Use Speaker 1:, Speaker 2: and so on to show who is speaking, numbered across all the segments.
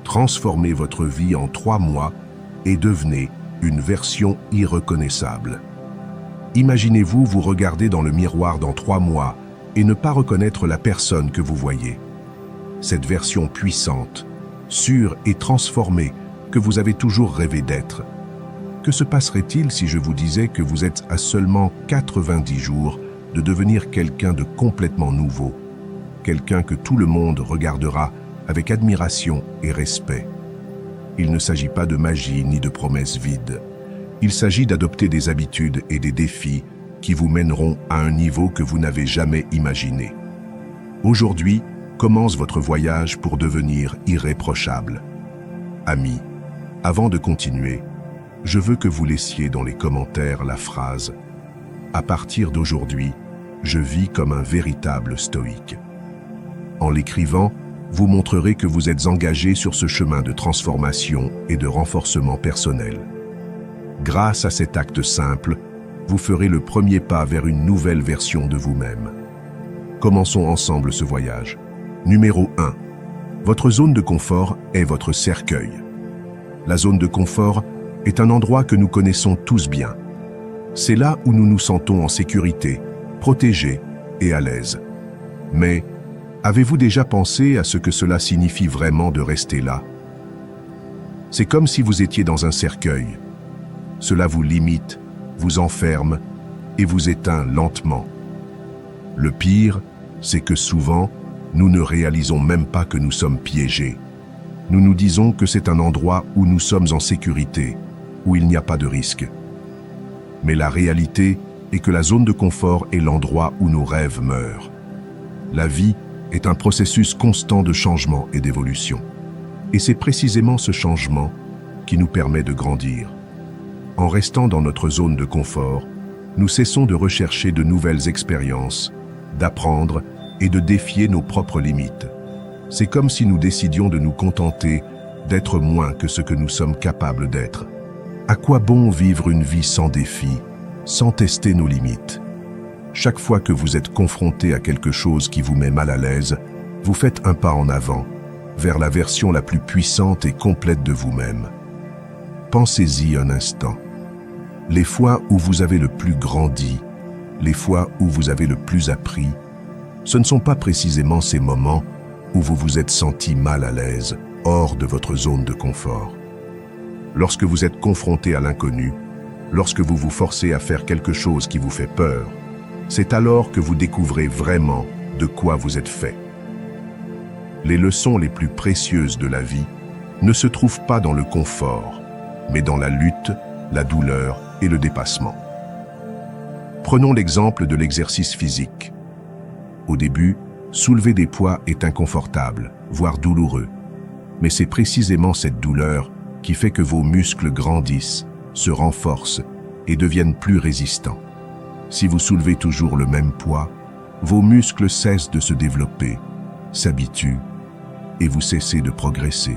Speaker 1: Transformez votre vie en 3 mois et devenez une version irreconnaissable. Imaginez-vous vous regarder dans le miroir dans 3 mois et ne pas reconnaître la personne que vous voyez. Cette version puissante, sûre et transformée que vous avez toujours rêvé d'être. Que se passerait-il si je vous disais que vous êtes à seulement 90 jours de devenir quelqu'un de complètement nouveau, quelqu'un que tout le monde regardera avec admiration et respect? Il ne s'agit pas de magie ni de promesses vides. Il s'agit d'adopter des habitudes et des défis qui vous mèneront à un niveau que vous n'avez jamais imaginé. Aujourd'hui, commence votre voyage pour devenir irréprochable. Amis, avant de continuer, je veux que vous laissiez dans les commentaires la phrase « À partir d'aujourd'hui, je vis comme un véritable stoïque ». En l'écrivant, vous montrerez que vous êtes engagé sur ce chemin de transformation et de renforcement personnel. Grâce à cet acte simple, vous ferez le premier pas vers une nouvelle version de vous-même. Commençons ensemble ce voyage. Numéro 1. Votre zone de confort est votre cercueil. La zone de confort est un endroit que nous connaissons tous bien. C'est là où nous nous sentons en sécurité, protégés et à l'aise. Mais avez-vous déjà pensé à ce que cela signifie vraiment de rester là? C'est comme si vous étiez dans un cercueil. Cela vous limite, vous enferme et vous éteint lentement. Le pire, c'est que souvent, nous ne réalisons même pas que nous sommes piégés. Nous nous disons que c'est un endroit où nous sommes en sécurité, où il n'y a pas de risque. Mais la réalité est que la zone de confort est l'endroit où nos rêves meurent. La vie est un processus constant de changement et d'évolution. Et c'est précisément ce changement qui nous permet de grandir. En restant dans notre zone de confort, nous cessons de rechercher de nouvelles expériences, d'apprendre et de défier nos propres limites. C'est comme si nous décidions de nous contenter d'être moins que ce que nous sommes capables d'être. À quoi bon vivre une vie sans défi, sans tester nos limites? Chaque fois que vous êtes confronté à quelque chose qui vous met mal à l'aise, vous faites un pas en avant, vers la version la plus puissante et complète de vous-même. Pensez-y un instant. Les fois où vous avez le plus grandi, les fois où vous avez le plus appris, ce ne sont pas précisément ces moments où vous vous êtes senti mal à l'aise, hors de votre zone de confort. Lorsque vous êtes confronté à l'inconnu, lorsque vous vous forcez à faire quelque chose qui vous fait peur, c'est alors que vous découvrez vraiment de quoi vous êtes fait. Les leçons les plus précieuses de la vie ne se trouvent pas dans le confort, mais dans la lutte, la douleur et le dépassement. Prenons l'exemple de l'exercice physique. Au début, soulever des poids est inconfortable, voire douloureux. Mais c'est précisément cette douleur qui fait que vos muscles grandissent, se renforcent et deviennent plus résistants. Si vous soulevez toujours le même poids, vos muscles cessent de se développer, s'habituent et vous cessez de progresser.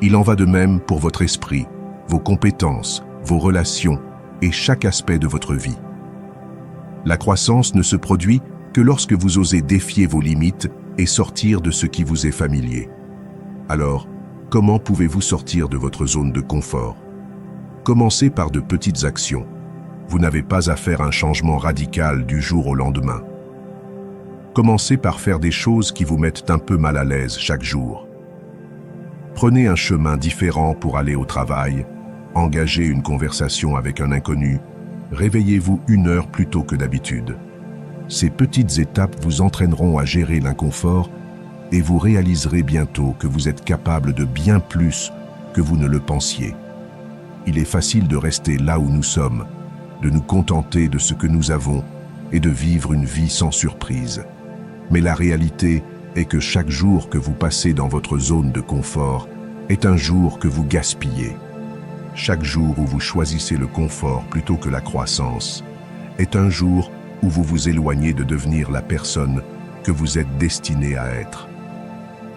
Speaker 1: Il en va de même pour votre esprit, vos compétences, vos relations et chaque aspect de votre vie. La croissance ne se produit que lorsque vous osez défier vos limites et sortir de ce qui vous est familier. Alors, comment pouvez-vous sortir de votre zone de confort? Commencez par de petites actions. Vous n'avez pas à faire un changement radical du jour au lendemain. Commencez par faire des choses qui vous mettent un peu mal à l'aise chaque jour. Prenez un chemin différent pour aller au travail, engagez une conversation avec un inconnu, réveillez-vous 1 heure plus tôt que d'habitude. Ces petites étapes vous entraîneront à gérer l'inconfort et vous réaliserez bientôt que vous êtes capable de bien plus que vous ne le pensiez. Il est facile de rester là où nous sommes, de nous contenter de ce que nous avons et de vivre une vie sans surprise. Mais la réalité est que chaque jour que vous passez dans votre zone de confort est un jour que vous gaspillez. Chaque jour où vous choisissez le confort plutôt que la croissance est un jour où vous vous éloignez de devenir la personne que vous êtes destiné à être.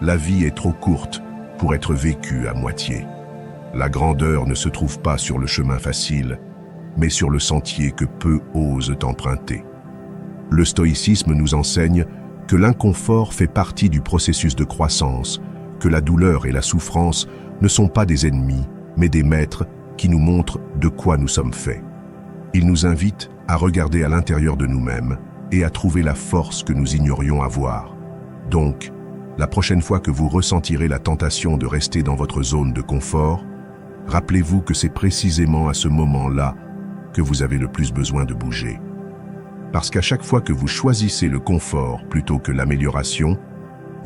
Speaker 1: La vie est trop courte pour être vécue à moitié. La grandeur ne se trouve pas sur le chemin facile, mais sur le sentier que peu osent emprunter. Le stoïcisme nous enseigne que l'inconfort fait partie du processus de croissance, que la douleur et la souffrance ne sont pas des ennemis, mais des maîtres qui nous montrent de quoi nous sommes faits. Ils nous invitent à regarder à l'intérieur de nous-mêmes et à trouver la force que nous ignorions avoir. Donc, la prochaine fois que vous ressentirez la tentation de rester dans votre zone de confort, rappelez-vous que c'est précisément à ce moment-là que vous avez le plus besoin de bouger. Parce qu'à chaque fois que vous choisissez le confort plutôt que l'amélioration,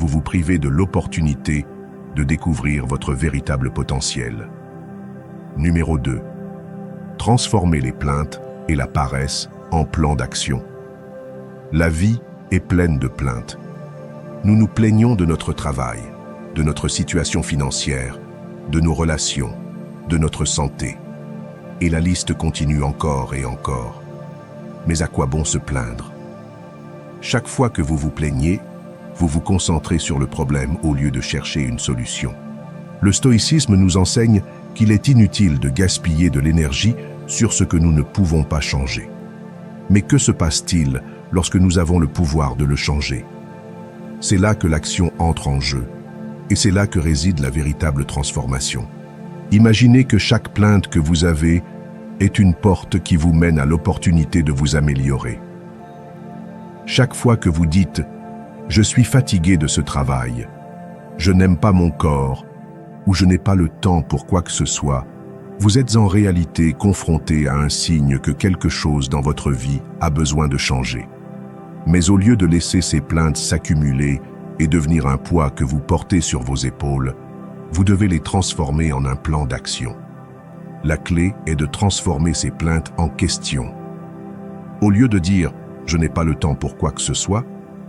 Speaker 1: vous vous privez de l'opportunité de découvrir votre véritable potentiel. Numéro 2. Transformez les plaintes et la paresse en plan d'action. La vie est pleine de plaintes. Nous nous plaignons de notre travail, de notre situation financière, de nos relations, de notre santé. Et la liste continue encore et encore. Mais à quoi bon se plaindre? Chaque fois que vous vous plaignez, vous vous concentrez sur le problème au lieu de chercher une solution. Le stoïcisme nous enseigne qu'il est inutile de gaspiller de l'énergie sur ce que nous ne pouvons pas changer. Mais que se passe-t-il lorsque nous avons le pouvoir de le changer? C'est là que l'action entre en jeu, et c'est là que réside la véritable transformation. Imaginez que chaque plainte que vous avez est une porte qui vous mène à l'opportunité de vous améliorer. Chaque fois que vous dites « Je suis fatigué de ce travail, je n'aime pas mon corps » ou « Je n'ai pas le temps pour quoi que ce soit », vous êtes en réalité confronté à un signe que quelque chose dans votre vie a besoin de changer. Mais au lieu de laisser ces plaintes s'accumuler et devenir un poids que vous portez sur vos épaules, vous devez les transformer en un plan d'action. La clé est de transformer ces plaintes en questions. Au lieu de dire « Je n'ai pas le temps pour quoi que ce soit »,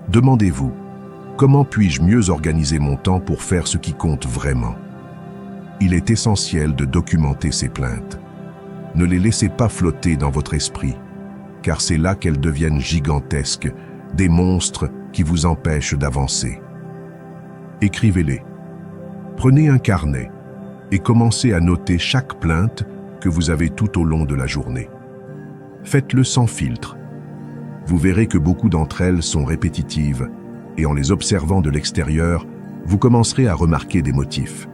Speaker 1: demandez-vous « Comment puis-je mieux organiser mon temps pour faire ce qui compte vraiment ?» Il est essentiel de documenter ces plaintes. Ne les laissez pas flotter dans votre esprit, car c'est là qu'elles deviennent gigantesques, des monstres qui vous empêchent d'avancer. Écrivez-les. Prenez un carnet et commencez à noter chaque plainte que vous avez tout au long de la journée. Faites-le sans filtre. Vous verrez que beaucoup d'entre elles sont répétitives et en les observant de l'extérieur, vous commencerez à remarquer des motifs.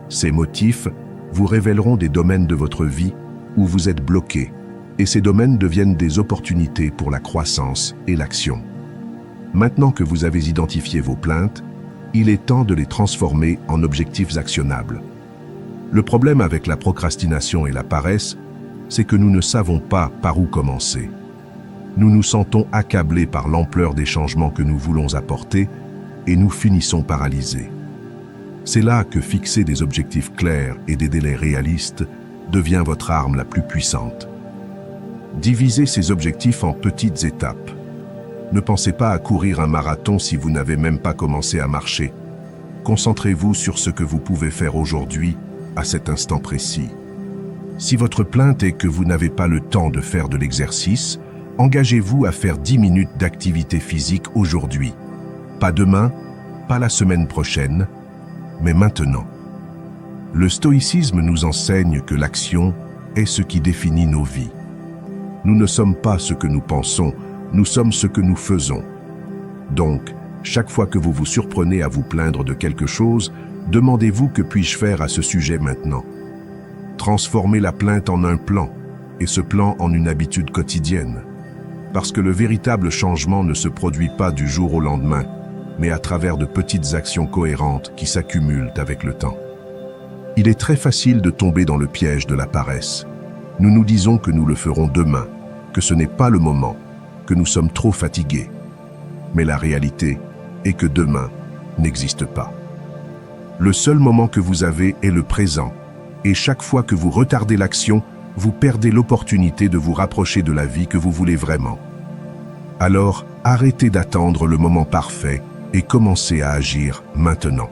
Speaker 1: Ces motifs vous révéleront des domaines de votre vie où vous êtes bloqué, et ces domaines deviennent des opportunités pour la croissance et l'action. Maintenant que vous avez identifié vos plaintes, il est temps de les transformer en objectifs actionnables. Le problème avec la procrastination et la paresse, c'est que nous ne savons pas par où commencer. Nous nous sentons accablés par l'ampleur des changements que nous voulons apporter et nous finissons paralysés. C'est là que fixer des objectifs clairs et des délais réalistes devient votre arme la plus puissante. Divisez ces objectifs en petites étapes. Ne pensez pas à courir un marathon si vous n'avez même pas commencé à marcher. Concentrez-vous sur ce que vous pouvez faire aujourd'hui, à cet instant précis. Si votre plainte est que vous n'avez pas le temps de faire de l'exercice, engagez-vous à faire 10 minutes d'activité physique aujourd'hui. Pas demain, pas la semaine prochaine, mais maintenant. Le stoïcisme nous enseigne que l'action est ce qui définit nos vies. Nous ne sommes pas ce que nous pensons, nous sommes ce que nous faisons. Donc, chaque fois que vous vous surprenez à vous plaindre de quelque chose, demandez-vous que puis-je faire à ce sujet maintenant. Transformez la plainte en un plan, et ce plan en une habitude quotidienne. Parce que le véritable changement ne se produit pas du jour au lendemain, mais à travers de petites actions cohérentes qui s'accumulent avec le temps. Il est très facile de tomber dans le piège de la paresse. Nous nous disons que nous le ferons demain, que ce n'est pas le moment, que nous sommes trop fatigués. Mais la réalité est que demain n'existe pas. Le seul moment que vous avez est le présent, et chaque fois que vous retardez l'action, vous perdez l'opportunité de vous rapprocher de la vie que vous voulez vraiment. Alors, arrêtez d'attendre le moment parfait et commencez à agir maintenant.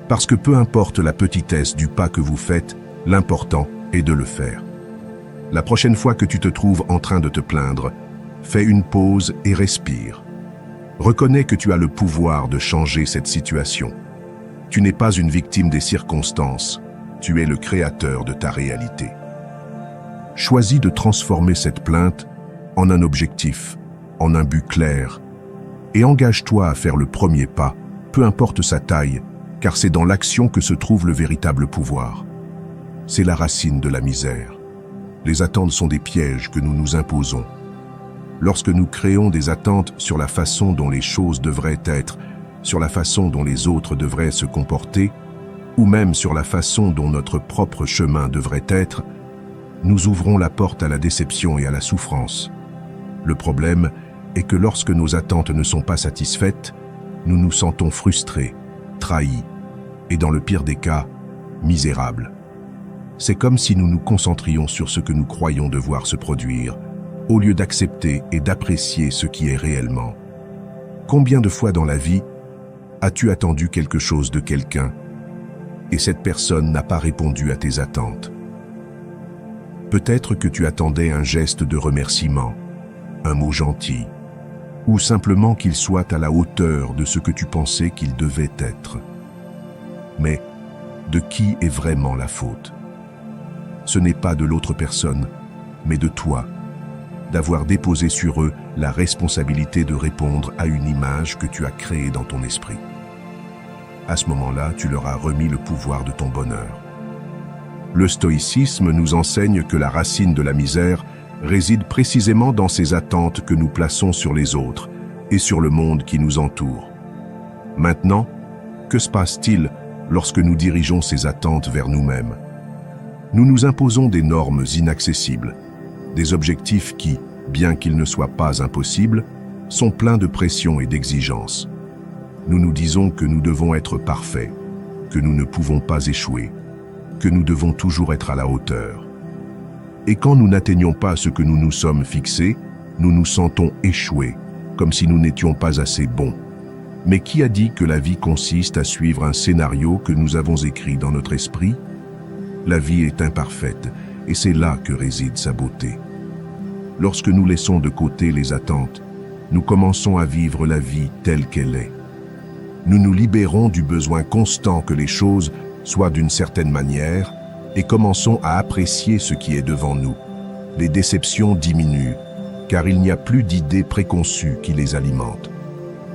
Speaker 1: Parce que peu importe la petitesse du pas que vous faites, l'important est de le faire. La prochaine fois que tu te trouves en train de te plaindre, fais une pause et respire. Reconnais que tu as le pouvoir de changer cette situation. Tu n'es pas une victime des circonstances, tu es le créateur de ta réalité. Choisis de transformer cette plainte en un objectif, en un but clair, et engage-toi à faire le premier pas, peu importe sa taille, car c'est dans l'action que se trouve le véritable pouvoir. C'est la racine de la misère. Les attentes sont des pièges que nous nous imposons. Lorsque nous créons des attentes sur la façon dont les choses devraient être, sur la façon dont les autres devraient se comporter, ou même sur la façon dont notre propre chemin devrait être, nous ouvrons la porte à la déception et à la souffrance. Le problème est que lorsque nos attentes ne sont pas satisfaites, nous nous sentons frustrés, trahis, et dans le pire des cas, misérables. C'est comme si nous nous concentrions sur ce que nous croyons devoir se produire, au lieu d'accepter et d'apprécier ce qui est réellement. Combien de fois dans la vie as-tu attendu quelque chose de quelqu'un et cette personne n'a pas répondu à tes attentes? Peut-être que tu attendais un geste de remerciement, un mot gentil, ou simplement qu'il soit à la hauteur de ce que tu pensais qu'il devait être. Mais de qui est vraiment la faute? Ce n'est pas de l'autre personne, mais de toi, d'avoir déposé sur eux la responsabilité de répondre à une image que tu as créée dans ton esprit. À ce moment-là, tu leur as remis le pouvoir de ton bonheur. Le stoïcisme nous enseigne que la racine de la misère réside précisément dans ces attentes que nous plaçons sur les autres et sur le monde qui nous entoure. Maintenant, que se passe-t-il lorsque nous dirigeons ces attentes vers nous-mêmes? Nous nous imposons des normes inaccessibles, des objectifs qui, bien qu'ils ne soient pas impossibles, sont pleins de pression et d'exigence. Nous nous disons que nous devons être parfaits, que nous ne pouvons pas échouer, que nous devons toujours être à la hauteur. Et quand nous n'atteignons pas ce que nous nous sommes fixés, nous nous sentons échoués, comme si nous n'étions pas assez bons. Mais qui a dit que la vie consiste à suivre un scénario que nous avons écrit dans notre esprit? La vie est imparfaite, et c'est là que réside sa beauté. Lorsque nous laissons de côté les attentes, nous commençons à vivre la vie telle qu'elle est. Nous nous libérons du besoin constant que les choses soient d'une certaine manière et commençons à apprécier ce qui est devant nous. Les déceptions diminuent, car il n'y a plus d'idées préconçues qui les alimentent.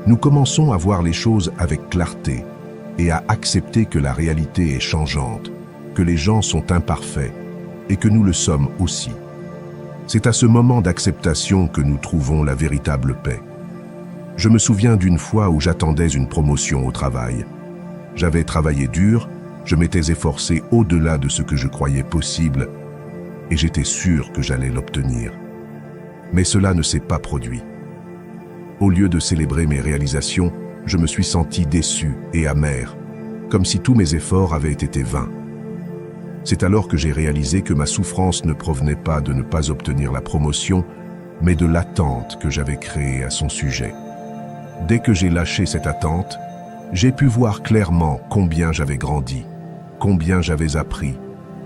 Speaker 1: Nous commençons à voir les choses avec clarté et à accepter que la réalité est changeante, que les gens sont imparfaits et que nous le sommes aussi. C'est à ce moment d'acceptation que nous trouvons la véritable paix. Je me souviens d'une fois où j'attendais une promotion au travail. J'avais travaillé dur, je m'étais efforcé au-delà de ce que je croyais possible et j'étais sûr que j'allais l'obtenir. Mais cela ne s'est pas produit. Au lieu de célébrer mes réalisations, je me suis senti déçu et amer, comme si tous mes efforts avaient été vains. C'est alors que j'ai réalisé que ma souffrance ne provenait pas de ne pas obtenir la promotion, mais de l'attente que j'avais créée à son sujet. Dès que j'ai lâché cette attente, j'ai pu voir clairement combien j'avais grandi, combien j'avais appris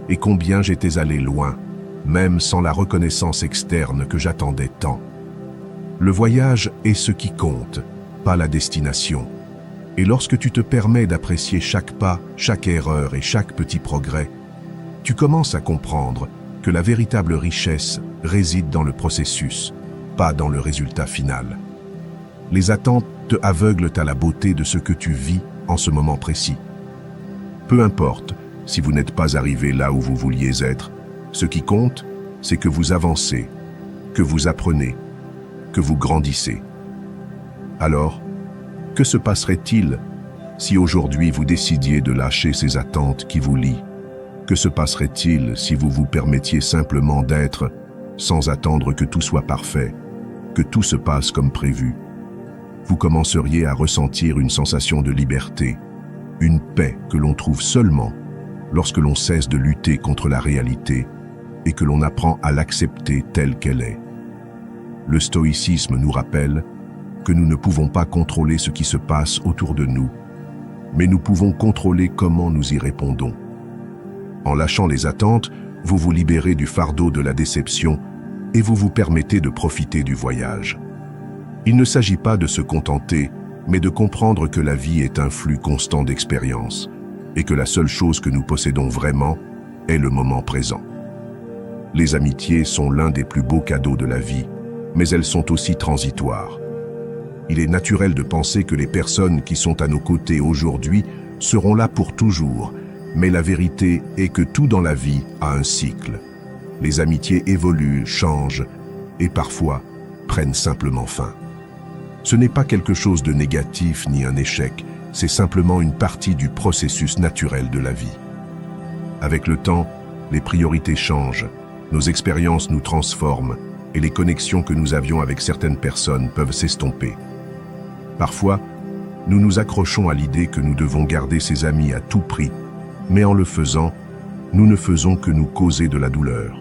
Speaker 1: et combien j'étais allé loin, même sans la reconnaissance externe que j'attendais tant. Le voyage est ce qui compte, pas la destination. Et lorsque tu te permets d'apprécier chaque pas, chaque erreur et chaque petit progrès, tu commences à comprendre que la véritable richesse réside dans le processus, pas dans le résultat final. Les attentes te aveuglent à la beauté de ce que tu vis en ce moment précis. Peu importe si vous n'êtes pas arrivé là où vous vouliez être, ce qui compte, c'est que vous avancez, que vous apprenez, que vous grandissez. Alors, que se passerait-il si aujourd'hui vous décidiez de lâcher ces attentes qui vous lient? Que se passerait-il si vous vous permettiez simplement d'être, sans attendre que tout soit parfait, que tout se passe comme prévu? Vous commenceriez à ressentir une sensation de liberté, une paix que l'on trouve seulement lorsque l'on cesse de lutter contre la réalité et que l'on apprend à l'accepter telle qu'elle est. Le stoïcisme nous rappelle que nous ne pouvons pas contrôler ce qui se passe autour de nous, mais nous pouvons contrôler comment nous y répondons. En lâchant les attentes, vous vous libérez du fardeau de la déception et vous vous permettez de profiter du voyage. Il ne s'agit pas de se contenter, mais de comprendre que la vie est un flux constant d'expériences et que la seule chose que nous possédons vraiment est le moment présent. Les amitiés sont l'un des plus beaux cadeaux de la vie, mais elles sont aussi transitoires. Il est naturel de penser que les personnes qui sont à nos côtés aujourd'hui seront là pour toujours, mais la vérité est que tout dans la vie a un cycle. Les amitiés évoluent, changent et parfois prennent simplement fin. Ce n'est pas quelque chose de négatif ni un échec, c'est simplement une partie du processus naturel de la vie. Avec le temps, les priorités changent, nos expériences nous transforment et les connexions que nous avions avec certaines personnes peuvent s'estomper. Parfois, nous nous accrochons à l'idée que nous devons garder ces amis à tout prix, mais en le faisant, nous ne faisons que nous causer de la douleur.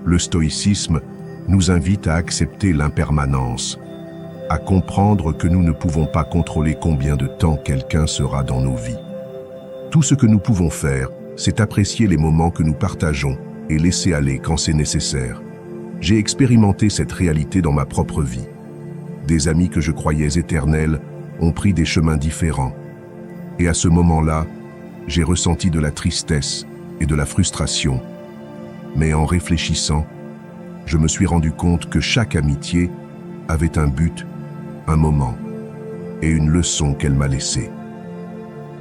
Speaker 1: Le stoïcisme nous invite à accepter l'impermanence, à comprendre que nous ne pouvons pas contrôler combien de temps quelqu'un sera dans nos vies. Tout ce que nous pouvons faire, c'est apprécier les moments que nous partageons et laisser aller quand c'est nécessaire. J'ai expérimenté cette réalité dans ma propre vie. Des amis que je croyais éternels ont pris des chemins différents. Et à ce moment-là, j'ai ressenti de la tristesse et de la frustration. Mais en réfléchissant, je me suis rendu compte que chaque amitié avait un but, un moment et une leçon qu'elle m'a laissée.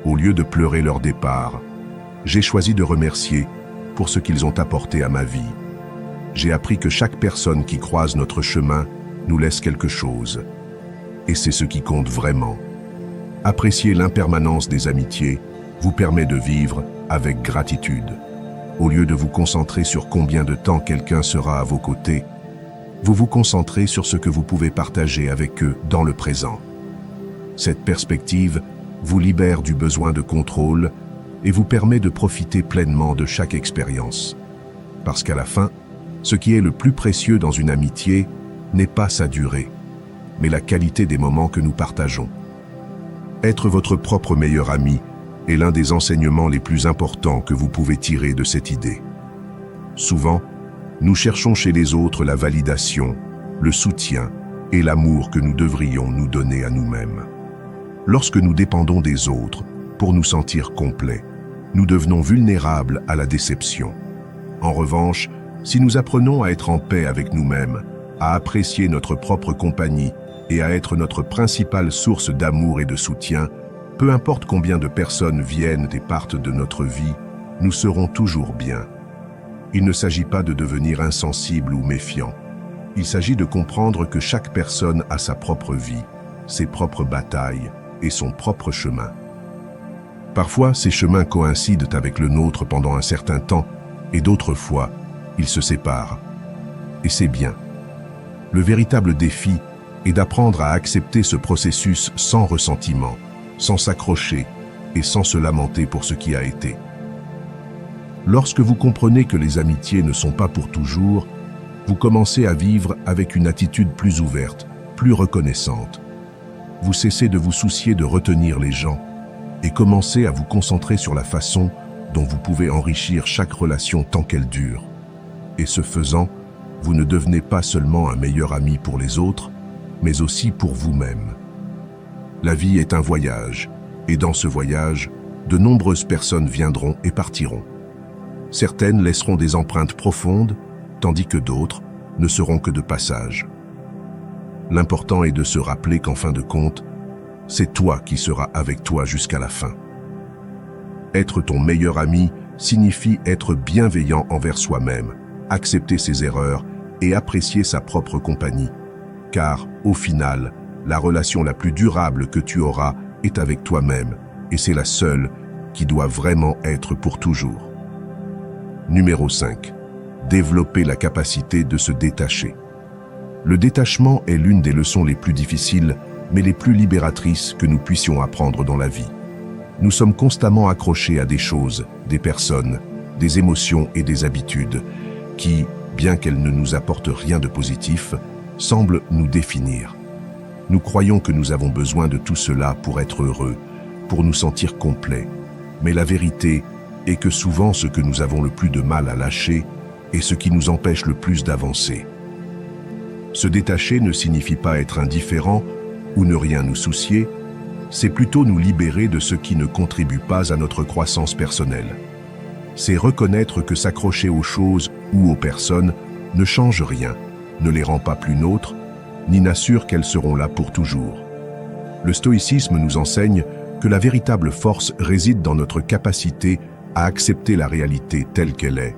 Speaker 1: Au lieu de pleurer leur départ, j'ai choisi de remercier pour ce qu'ils ont apporté à ma vie. J'ai appris que chaque personne qui croise notre chemin nous laisse quelque chose. Et c'est ce qui compte vraiment. Apprécier l'impermanence des amitiés vous permet de vivre avec gratitude. Au lieu de vous concentrer sur combien de temps quelqu'un sera à vos côtés, vous vous concentrez sur ce que vous pouvez partager avec eux dans le présent. Cette perspective vous libère du besoin de contrôle et vous permet de profiter pleinement de chaque expérience. Parce qu'à la fin, ce qui est le plus précieux dans une amitié n'est pas sa durée, mais la qualité des moments que nous partageons. Être votre propre meilleur ami est l'un des enseignements les plus importants que vous pouvez tirer de cette idée. Souvent, nous cherchons chez les autres la validation, le soutien et l'amour que nous devrions nous donner à nous-mêmes. Lorsque nous dépendons des autres pour nous sentir complets, nous devenons vulnérables à la déception. En revanche, si nous apprenons à être en paix avec nous-mêmes, à apprécier notre propre compagnie et à être notre principale source d'amour et de soutien, peu importe combien de personnes viennent et partent de notre vie, nous serons toujours bien. Il ne s'agit pas de devenir insensible ou méfiant. Il s'agit de comprendre que chaque personne a sa propre vie, ses propres batailles et son propre chemin. Parfois, ces chemins coïncident avec le nôtre pendant un certain temps et d'autres fois, ils se séparent. Et c'est bien. Le véritable défi est d'apprendre à accepter ce processus sans ressentiment, sans s'accrocher et sans se lamenter pour ce qui a été. Lorsque vous comprenez que les amitiés ne sont pas pour toujours, vous commencez à vivre avec une attitude plus ouverte, plus reconnaissante. Vous cessez de vous soucier de retenir les gens et commencez à vous concentrer sur la façon dont vous pouvez enrichir chaque relation tant qu'elle dure. Et ce faisant, vous ne devenez pas seulement un meilleur ami pour les autres, mais aussi pour vous-même. La vie est un voyage, et dans ce voyage, de nombreuses personnes viendront et partiront. Certaines laisseront des empreintes profondes, tandis que d'autres ne seront que de passage. L'important est de se rappeler qu'en fin de compte, c'est toi qui seras avec toi jusqu'à la fin. Être ton meilleur ami signifie être bienveillant envers soi-même, accepter ses erreurs et apprécier sa propre compagnie. Car, au final, la relation la plus durable que tu auras est avec toi-même, et c'est la seule qui doit vraiment être pour toujours. Numéro 5. Développer la capacité de se détacher. Le détachement est l'une des leçons les plus difficiles, mais les plus libératrices que nous puissions apprendre dans la vie. Nous sommes constamment accrochés à des choses, des personnes, des émotions et des habitudes qui, bien qu'elles ne nous apportent rien de positif, semblent nous définir. Nous croyons que nous avons besoin de tout cela pour être heureux, pour nous sentir complets. Mais la vérité est que souvent ce que nous avons le plus de mal à lâcher est ce qui nous empêche le plus d'avancer. Se détacher ne signifie pas être indifférent ou ne rien nous soucier, c'est plutôt nous libérer de ce qui ne contribue pas à notre croissance personnelle. C'est reconnaître que s'accrocher aux choses ou aux personnes ne change rien, ne les rend pas plus nôtres, ni n'assure qu'elles seront là pour toujours. Le stoïcisme nous enseigne que la véritable force réside dans notre capacité à accepter la réalité telle qu'elle est,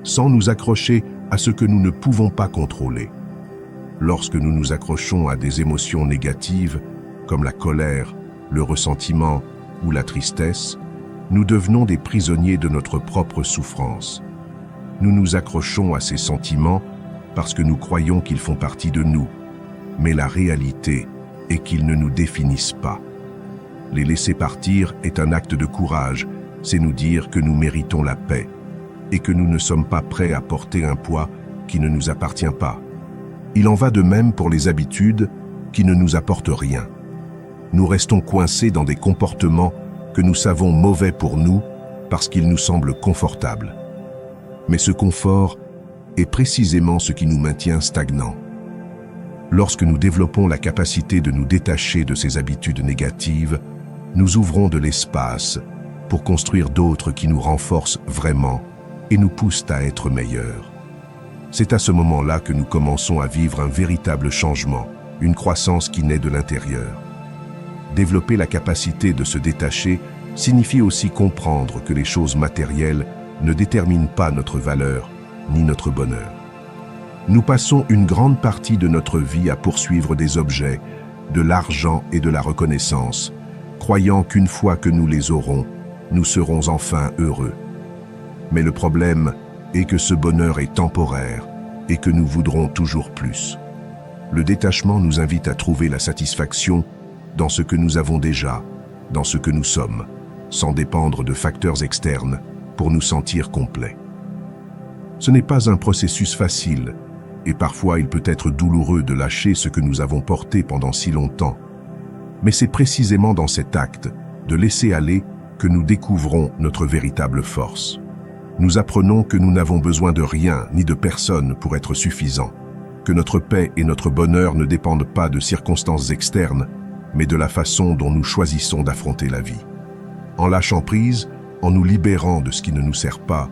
Speaker 1: sans nous accrocher à ce que nous ne pouvons pas contrôler. Lorsque nous nous accrochons à des émotions négatives, comme la colère, le ressentiment ou la tristesse, nous devenons des prisonniers de notre propre souffrance. Nous nous accrochons à ces sentiments parce que nous croyons qu'ils font partie de nous, mais la réalité est qu'ils ne nous définissent pas. Les laisser partir est un acte de courage, c'est nous dire que nous méritons la paix et que nous ne sommes pas prêts à porter un poids qui ne nous appartient pas. Il en va de même pour les habitudes qui ne nous apportent rien. Nous restons coincés dans des comportements que nous savons mauvais pour nous parce qu'ils nous semblent confortables. Mais ce confort est précisément ce qui nous maintient stagnants. Lorsque nous développons la capacité de nous détacher de ces habitudes négatives, nous ouvrons de l'espace pour construire d'autres qui nous renforcent vraiment et nous poussent à être meilleurs. C'est à ce moment-là que nous commençons à vivre un véritable changement, une croissance qui naît de l'intérieur. Développer la capacité de se détacher signifie aussi comprendre que les choses matérielles ne déterminent pas notre valeur ni notre bonheur. Nous passons une grande partie de notre vie à poursuivre des objets, de l'argent et de la reconnaissance, croyant qu'une fois que nous les aurons, nous serons enfin heureux. Mais le problème est que ce bonheur est temporaire et que nous voudrons toujours plus. Le détachement nous invite à trouver la satisfaction dans ce que nous avons déjà, dans ce que nous sommes, sans dépendre de facteurs externes pour nous sentir complets. Ce n'est pas un processus facile, et parfois il peut être douloureux de lâcher ce que nous avons porté pendant si longtemps. Mais c'est précisément dans cet acte de laisser aller que nous découvrons notre véritable force. Nous apprenons que nous n'avons besoin de rien ni de personne pour être suffisants, que notre paix et notre bonheur ne dépendent pas de circonstances externes, mais de la façon dont nous choisissons d'affronter la vie. En lâchant prise, en nous libérant de ce qui ne nous sert pas,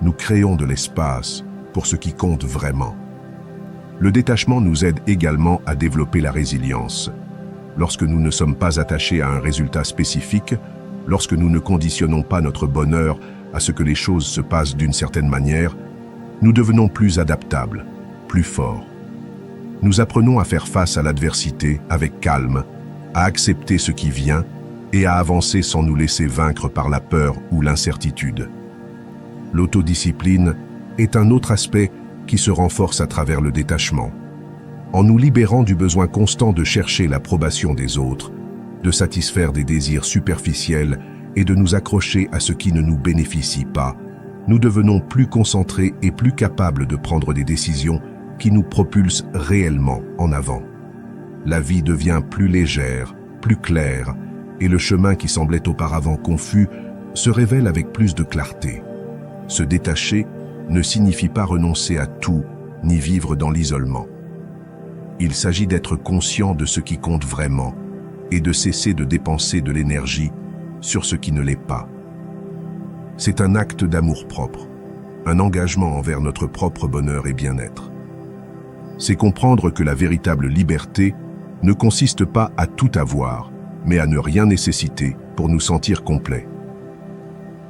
Speaker 1: nous créons de l'espace pour ce qui compte vraiment. Le détachement nous aide également à développer la résilience. Lorsque nous ne sommes pas attachés à un résultat spécifique, lorsque nous ne conditionnons pas notre bonheur à ce que les choses se passent d'une certaine manière, nous devenons plus adaptables, plus forts. Nous apprenons à faire face à l'adversité avec calme, à accepter ce qui vient et à avancer sans nous laisser vaincre par la peur ou l'incertitude. L'autodiscipline est un autre aspect qui se renforce à travers le détachement. En nous libérant du besoin constant de chercher l'approbation des autres, de satisfaire des désirs superficiels et de nous accrocher à ce qui ne nous bénéficie pas, nous devenons plus concentrés et plus capables de prendre des décisions qui nous propulsent réellement en avant. La vie devient plus légère, plus claire, et le chemin qui semblait auparavant confus se révèle avec plus de clarté. Se détacher ne signifie pas renoncer à tout, ni vivre dans l'isolement. Il s'agit d'être conscient de ce qui compte vraiment et de cesser de dépenser de l'énergie sur ce qui ne l'est pas. C'est un acte d'amour-propre, un engagement envers notre propre bonheur et bien-être. C'est comprendre que la véritable liberté ne consiste pas à tout avoir, mais à ne rien nécessiter pour nous sentir complets.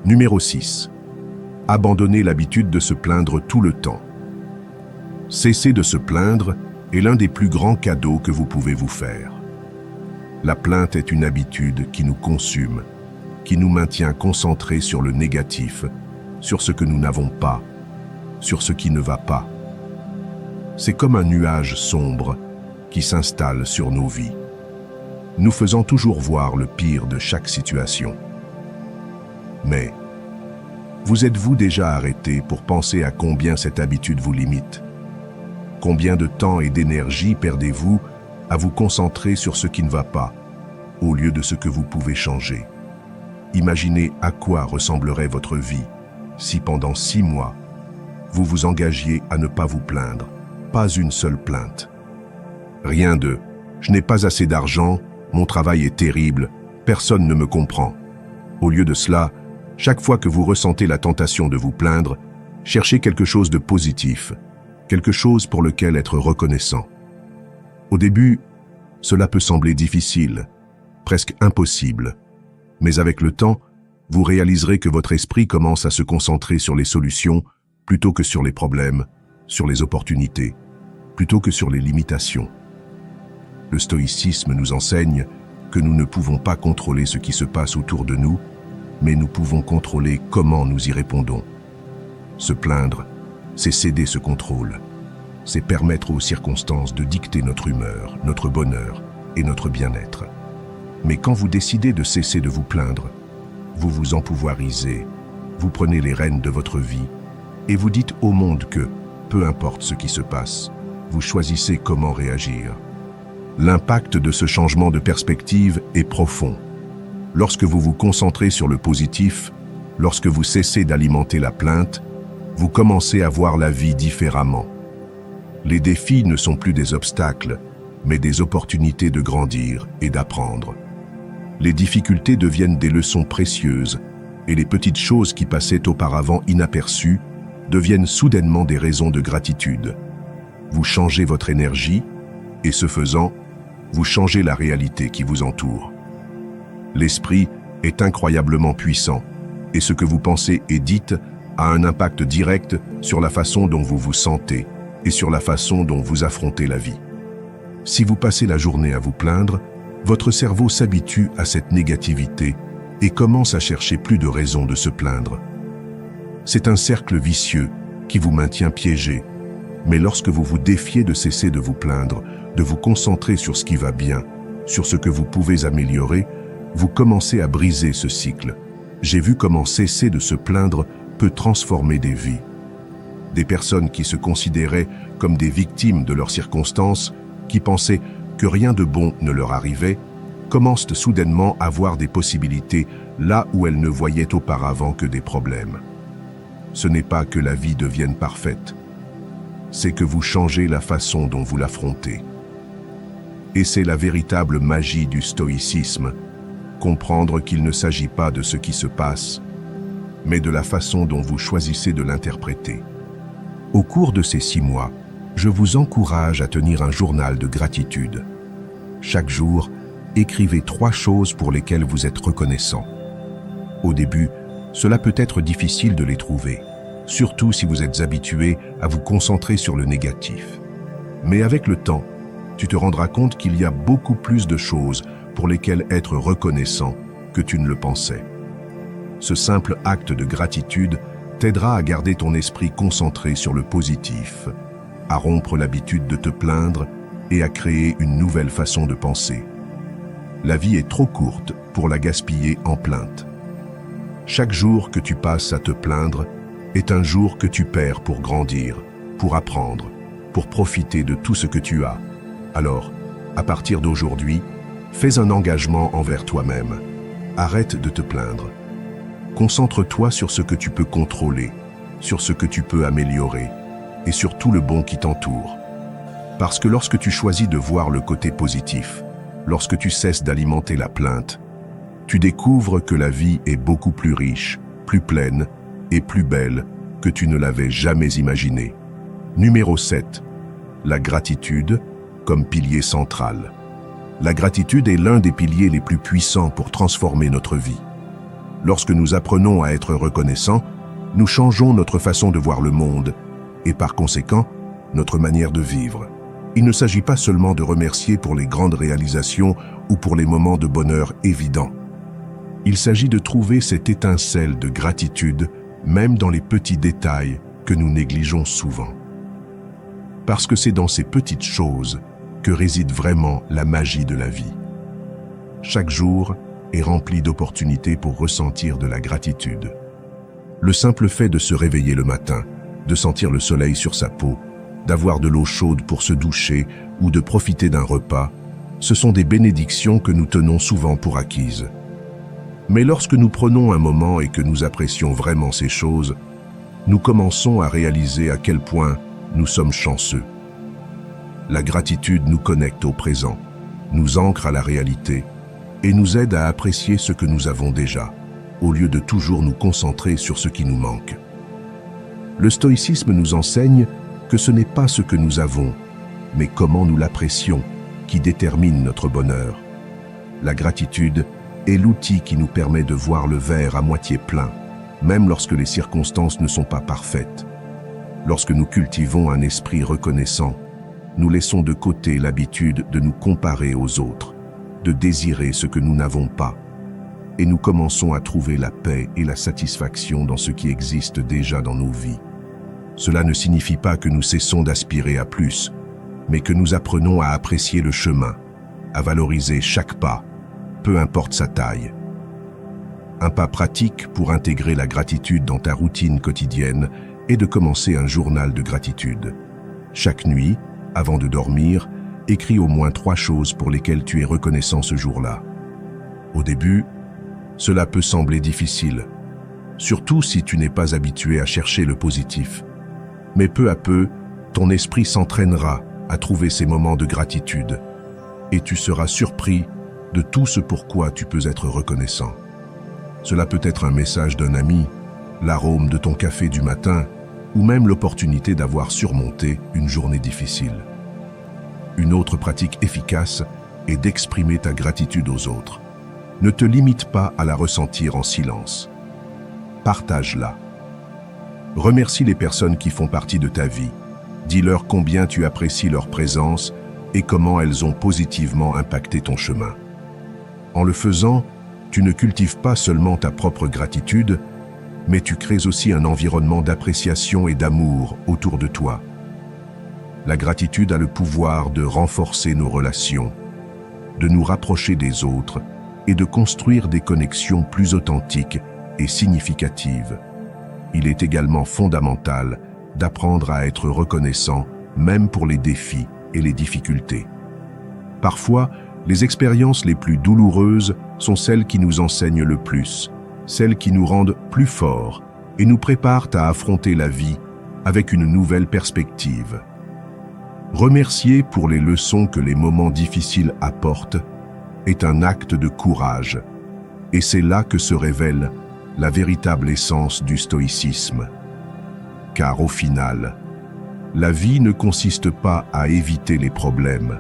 Speaker 1: Numéro 6. Abandonner l'habitude de se plaindre tout le temps. Cesser de se plaindre est l'un des plus grands cadeaux que vous pouvez vous faire. La plainte est une habitude qui nous consume, qui nous maintient concentrés sur le négatif, sur ce que nous n'avons pas, sur ce qui ne va pas. C'est comme un nuage sombre qui s'installe sur nos vies, nous faisant toujours voir le pire de chaque situation. Mais, vous êtes-vous déjà arrêté pour penser à combien cette habitude vous limite? Combien de temps et d'énergie perdez-vous à vous concentrer sur ce qui ne va pas, au lieu de ce que vous pouvez changer? Imaginez à quoi ressemblerait votre vie si pendant 6 mois, vous vous engagiez à ne pas vous plaindre, pas une seule plainte. Rien de « je n'ai pas assez d'argent, mon travail est terrible, personne ne me comprend ». Au lieu de cela, chaque fois que vous ressentez la tentation de vous plaindre, cherchez quelque chose de positif, quelque chose pour lequel être reconnaissant. Au début, cela peut sembler difficile, presque impossible, Mais avec le temps, vous réaliserez que votre esprit commence à se concentrer sur les solutions plutôt que sur les problèmes, sur les opportunités, plutôt que sur les limitations. Le stoïcisme nous enseigne que nous ne pouvons pas contrôler ce qui se passe autour de nous, mais nous pouvons contrôler comment nous y répondons. Se plaindre, c'est céder ce contrôle. C'est permettre aux circonstances de dicter notre humeur, notre bonheur et notre bien-être. Mais quand vous décidez de cesser de vous plaindre, vous vous empouvoirisez, vous prenez les rênes de votre vie et vous dites au monde que, peu importe ce qui se passe, vous choisissez comment réagir. L'impact de ce changement de perspective est profond. Lorsque vous vous concentrez sur le positif, lorsque vous cessez d'alimenter la plainte, vous commencez à voir la vie différemment. Les défis ne sont plus des obstacles, mais des opportunités de grandir et d'apprendre. Les difficultés deviennent des leçons précieuses, et les petites choses qui passaient auparavant inaperçues deviennent soudainement des raisons de gratitude. Vous changez votre énergie, et ce faisant, vous changez la réalité qui vous entoure. L'esprit est incroyablement puissant, et ce que vous pensez et dites a un impact direct sur la façon dont vous vous sentez et sur la façon dont vous affrontez la vie. Si vous passez la journée à vous plaindre, votre cerveau s'habitue à cette négativité et commence à chercher plus de raisons de se plaindre. C'est un cercle vicieux qui vous maintient piégé, mais lorsque vous vous défiez de cesser de vous plaindre, de vous concentrer sur ce qui va bien, sur ce que vous pouvez améliorer, vous commencez à briser ce cycle. J'ai vu comment cesser de se plaindre peut transformer des vies. Des personnes qui se considéraient comme des victimes de leurs circonstances, qui pensaient que rien de bon ne leur arrivait, commencent soudainement à voir des possibilités là où elles ne voyaient auparavant que des problèmes. Ce n'est pas que la vie devienne parfaite, c'est que vous changez la façon dont vous l'affrontez. Et c'est la véritable magie du stoïcisme, comprendre qu'il ne s'agit pas de ce qui se passe, mais de la façon dont vous choisissez de l'interpréter. Au cours de ces 6 mois, je vous encourage à tenir un journal de gratitude. Chaque jour, écrivez 3 choses pour lesquelles vous êtes reconnaissant. Au début, cela peut être difficile de les trouver, surtout si vous êtes habitué à vous concentrer sur le négatif. Mais avec le temps, tu te rendras compte qu'il y a beaucoup plus de choses pour lesquelles être reconnaissant que tu ne le pensais. Ce simple acte de gratitude t'aidera à garder ton esprit concentré sur le positif, à rompre l'habitude de te plaindre et à créer une nouvelle façon de penser. La vie est trop courte pour la gaspiller en plainte. Chaque jour que tu passes à te plaindre est un jour que tu perds pour grandir, pour apprendre, pour profiter de tout ce que tu as. Alors, à partir d'aujourd'hui, fais un engagement envers toi-même. Arrête de te plaindre. Concentre-toi sur ce que tu peux contrôler, sur ce que tu peux améliorer et sur tout le bon qui t'entoure. Parce que lorsque tu choisis de voir le côté positif, lorsque tu cesses d'alimenter la plainte, tu découvres que la vie est beaucoup plus riche, plus pleine et plus belle que tu ne l'avais jamais imaginé. Numéro 7. La gratitude comme pilier central. La gratitude est l'un des piliers les plus puissants pour transformer notre vie. Lorsque nous apprenons à être reconnaissants, nous changeons notre façon de voir le monde et par conséquent, notre manière de vivre. Il ne s'agit pas seulement de remercier pour les grandes réalisations ou pour les moments de bonheur évidents. Il s'agit de trouver cette étincelle de gratitude même dans les petits détails que nous négligeons souvent. Parce que c'est dans ces petites choses que réside vraiment la magie de la vie. Chaque jour est rempli d'opportunités pour ressentir de la gratitude. Le simple fait de se réveiller le matin, de sentir le soleil sur sa peau, d'avoir de l'eau chaude pour se doucher ou de profiter d'un repas, ce sont des bénédictions que nous tenons souvent pour acquises. Mais lorsque nous prenons un moment et que nous apprécions vraiment ces choses, nous commençons à réaliser à quel point nous sommes chanceux. La gratitude nous connecte au présent, nous ancre à la réalité et nous aide à apprécier ce que nous avons déjà, au lieu de toujours nous concentrer sur ce qui nous manque. Le stoïcisme nous enseigne que ce n'est pas ce que nous avons, mais comment nous l'apprécions qui détermine notre bonheur. La gratitude est l'outil qui nous permet de voir le verre à moitié plein, même lorsque les circonstances ne sont pas parfaites. Lorsque nous cultivons un esprit reconnaissant, nous laissons de côté l'habitude de nous comparer aux autres, de désirer ce que nous n'avons pas, et nous commençons à trouver la paix et la satisfaction dans ce qui existe déjà dans nos vies. Cela ne signifie pas que nous cessons d'aspirer à plus, mais que nous apprenons à apprécier le chemin, à valoriser chaque pas, peu importe sa taille. Un pas pratique pour intégrer la gratitude dans ta routine quotidienne est de commencer un journal de gratitude. Chaque nuit, avant de dormir, écris au moins 3 choses pour lesquelles tu es reconnaissant ce jour-là. Au début, cela peut sembler difficile, surtout si tu n'es pas habitué à chercher le positif. Mais peu à peu, ton esprit s'entraînera à trouver ces moments de gratitude et tu seras surpris de tout ce pourquoi tu peux être reconnaissant. Cela peut être un message d'un ami, l'arôme de ton café du matin ou même l'opportunité d'avoir surmonté une journée difficile. Une autre pratique efficace est d'exprimer ta gratitude aux autres. Ne te limite pas à la ressentir en silence. Partage-la. Remercie les personnes qui font partie de ta vie. Dis-leur combien tu apprécies leur présence et comment elles ont positivement impacté ton chemin. En le faisant, tu ne cultives pas seulement ta propre gratitude, mais tu crées aussi un environnement d'appréciation et d'amour autour de toi. La gratitude a le pouvoir de renforcer nos relations, de nous rapprocher des autres et de construire des connexions plus authentiques et significatives. Il est également fondamental d'apprendre à être reconnaissant, même pour les défis et les difficultés. Parfois, les expériences les plus douloureuses sont celles qui nous enseignent le plus, celles qui nous rendent plus forts et nous préparent à affronter la vie avec une nouvelle perspective. Remercier pour les leçons que les moments difficiles apportent est un acte de courage, et c'est là que se révèle la véritable essence du stoïcisme. Car au final, la vie ne consiste pas à éviter les problèmes,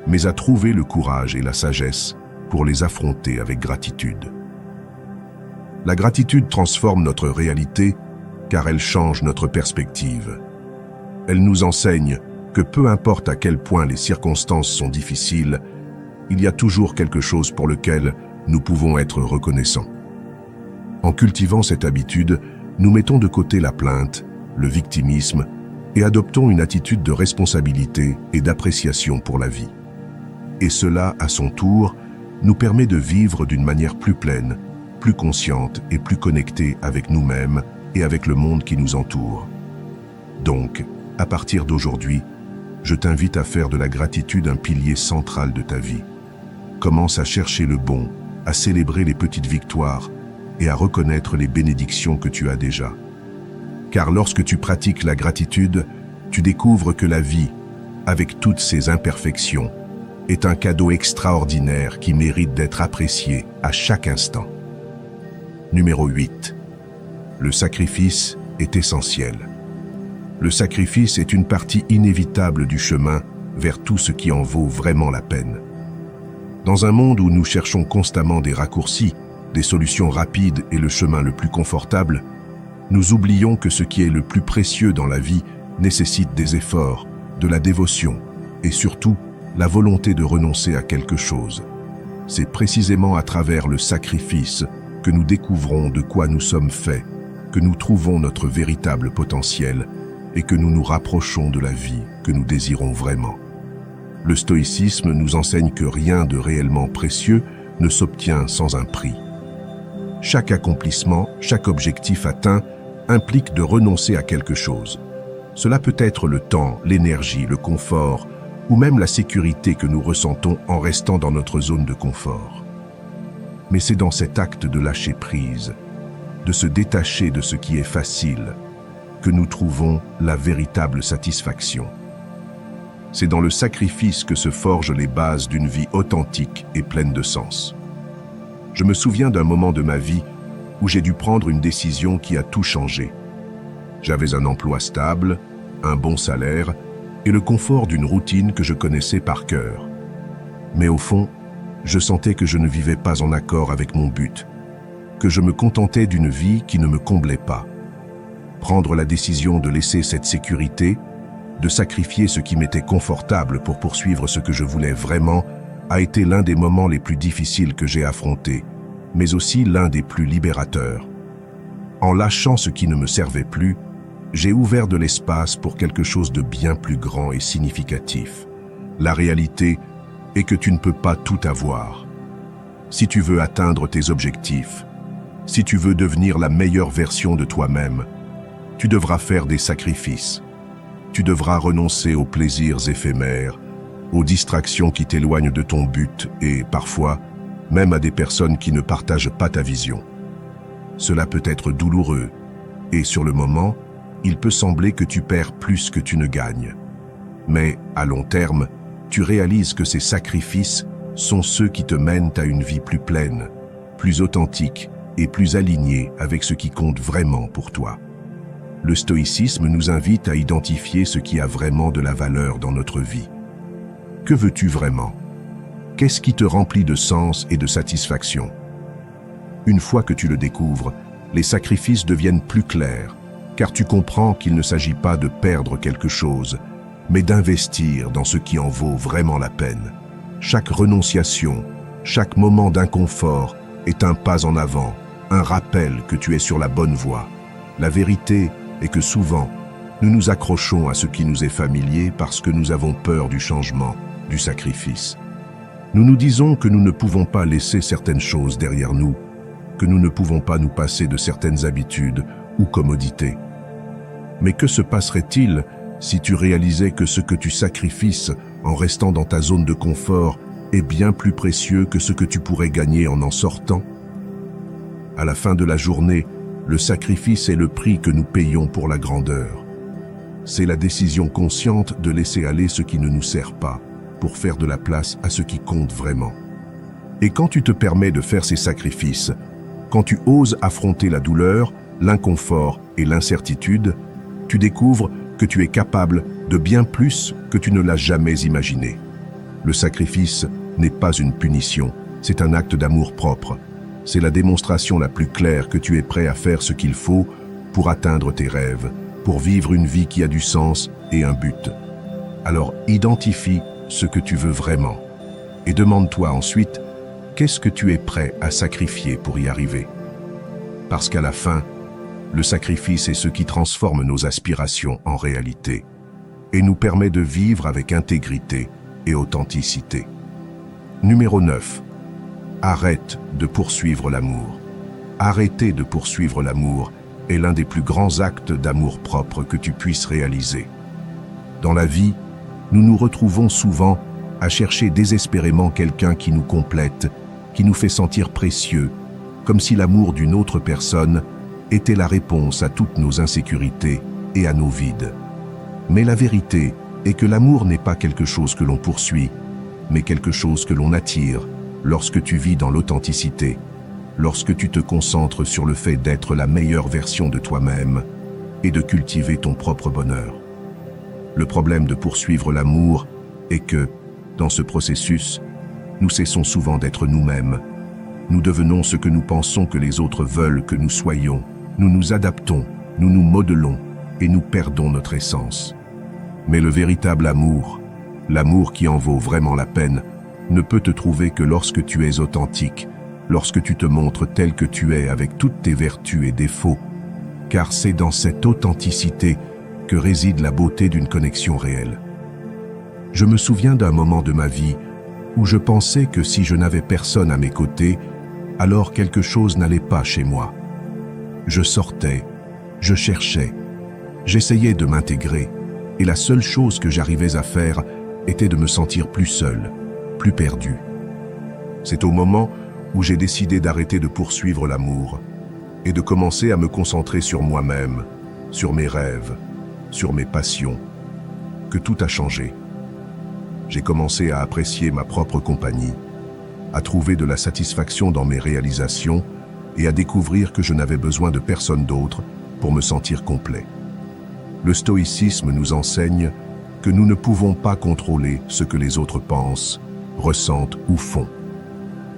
Speaker 1: mais à trouver le courage et la sagesse pour les affronter avec gratitude. La gratitude transforme notre réalité car elle change notre perspective. Elle nous enseigne que peu importe à quel point les circonstances sont difficiles, il y a toujours quelque chose pour lequel nous pouvons être reconnaissants. En cultivant cette habitude, nous mettons de côté la plainte, le victimisme et adoptons une attitude de responsabilité et d'appréciation pour la vie. Et cela, à son tour, nous permet de vivre d'une manière plus pleine, plus consciente et plus connectée avec nous-mêmes et avec le monde qui nous entoure. Donc, à partir d'aujourd'hui, je t'invite à faire de la gratitude un pilier central de ta vie. Commence à chercher le bon, à célébrer les petites victoires et à reconnaître les bénédictions que tu as déjà. Car lorsque tu pratiques la gratitude, tu découvres que la vie, avec toutes ses imperfections, est un cadeau extraordinaire qui mérite d'être apprécié à chaque instant. Numéro 8. Le sacrifice est essentiel. Le sacrifice est une partie inévitable du chemin vers tout ce qui en vaut vraiment la peine. Dans un monde où nous cherchons constamment des raccourcis, des solutions rapides et le chemin le plus confortable, nous oublions que ce qui est le plus précieux dans la vie nécessite des efforts, de la dévotion et surtout la volonté de renoncer à quelque chose. C'est précisément à travers le sacrifice que nous découvrons de quoi nous sommes faits, que nous trouvons notre véritable potentiel et que nous nous rapprochons de la vie que nous désirons vraiment. Le stoïcisme nous enseigne que rien de réellement précieux ne s'obtient sans un prix. Chaque accomplissement, chaque objectif atteint implique de renoncer à quelque chose. Cela peut être le temps, l'énergie, le confort ou même la sécurité que nous ressentons en restant dans notre zone de confort. Mais c'est dans cet acte de lâcher prise, de se détacher de ce qui est facile, que nous trouvons la véritable satisfaction. C'est dans le sacrifice que se forgent les bases d'une vie authentique et pleine de sens. Je me souviens d'un moment de ma vie où j'ai dû prendre une décision qui a tout changé. J'avais un emploi stable, un bon salaire et le confort d'une routine que je connaissais par cœur. Mais au fond, Je sentais que je ne vivais pas en accord avec mon but, que je me contentais d'une vie qui ne me comblait pas. Prendre la décision de laisser cette sécurité, de sacrifier ce qui m'était confortable pour poursuivre ce que je voulais vraiment, a été l'un des moments les plus difficiles que j'ai affrontés, mais aussi l'un des plus libérateurs. En lâchant ce qui ne me servait plus, j'ai ouvert de l'espace pour quelque chose de bien plus grand et significatif. La réalité est que tu ne peux pas tout avoir. Si tu veux atteindre tes objectifs, si tu veux devenir la meilleure version de toi-même, tu devras faire des sacrifices. Tu devras renoncer aux plaisirs éphémères, aux distractions qui t'éloignent de ton but et, parfois, même à des personnes qui ne partagent pas ta vision. Cela peut être douloureux et, sur le moment, il peut sembler que tu perds plus que tu ne gagnes. Mais, à long terme, tu réalises que ces sacrifices sont ceux qui te mènent à une vie plus pleine, plus authentique et plus alignée avec ce qui compte vraiment pour toi. Le stoïcisme nous invite à identifier ce qui a vraiment de la valeur dans notre vie. Que veux-tu vraiment? Qu'est-ce qui te remplit de sens et de satisfaction? Une fois que tu le découvres, les sacrifices deviennent plus clairs, car tu comprends qu'il ne s'agit pas de perdre quelque chose, mais d'investir dans ce qui en vaut vraiment la peine. Chaque renonciation, chaque moment d'inconfort est un pas en avant, un rappel que tu es sur la bonne voie. La vérité est que souvent, nous nous accrochons à ce qui nous est familier parce que nous avons peur du changement, du sacrifice. Nous nous disons que nous ne pouvons pas laisser certaines choses derrière nous, que nous ne pouvons pas nous passer de certaines habitudes ou commodités. Mais que se passerait-il si tu réalisais que ce que tu sacrifies en restant dans ta zone de confort est bien plus précieux que ce que tu pourrais gagner en sortant? À la fin de la journée, le sacrifice est le prix que nous payons pour la grandeur. C'est la décision consciente de laisser aller ce qui ne nous sert pas, pour faire de la place à ce qui compte vraiment. Et quand tu te permets de faire ces sacrifices, quand tu oses affronter la douleur, l'inconfort et l'incertitude, tu découvres que tu es capable de bien plus que tu ne l'as jamais imaginé. Le sacrifice n'est pas une punition, c'est un acte d'amour-propre. C'est la démonstration la plus claire que tu es prêt à faire ce qu'il faut pour atteindre tes rêves, pour vivre une vie qui a du sens et un but. Alors identifie ce que tu veux vraiment et demande-toi ensuite qu'est-ce que tu es prêt à sacrifier pour y arriver. Parce qu'à la fin, le sacrifice est ce qui transforme nos aspirations en réalité et nous permet de vivre avec intégrité et authenticité. Numéro 9. Arrête de poursuivre l'amour. Arrêter de poursuivre l'amour est l'un des plus grands actes d'amour-propre que tu puisses réaliser. Dans la vie, nous nous retrouvons souvent à chercher désespérément quelqu'un qui nous complète, qui nous fait sentir précieux, comme si l'amour d'une autre personne était la réponse à toutes nos insécurités et à nos vides. Mais la vérité est que l'amour n'est pas quelque chose que l'on poursuit, mais quelque chose que l'on attire lorsque tu vis dans l'authenticité, lorsque tu te concentres sur le fait d'être la meilleure version de toi-même et de cultiver ton propre bonheur. Le problème de poursuivre l'amour est que, dans ce processus, nous cessons souvent d'être nous-mêmes. Nous devenons ce que nous pensons que les autres veulent que nous soyons. Nous nous adaptons, nous nous modelons et nous perdons notre essence. Mais le véritable amour, l'amour qui en vaut vraiment la peine, ne peut te trouver que lorsque tu es authentique, lorsque tu te montres tel que tu es avec toutes tes vertus et défauts, car c'est dans cette authenticité que réside la beauté d'une connexion réelle. Je me souviens d'un moment de ma vie où je pensais que si je n'avais personne à mes côtés, alors quelque chose n'allait pas chez moi. Je sortais, je cherchais, j'essayais de m'intégrer, et la seule chose que j'arrivais à faire était de me sentir plus seul, plus perdu. C'est au moment où j'ai décidé d'arrêter de poursuivre l'amour et de commencer à me concentrer sur moi-même, sur mes rêves, sur mes passions, que tout a changé. J'ai commencé à apprécier ma propre compagnie, à trouver de la satisfaction dans mes réalisations et à découvrir que je n'avais besoin de personne d'autre pour me sentir complet. Le stoïcisme nous enseigne que nous ne pouvons pas contrôler ce que les autres pensent, ressentent ou font.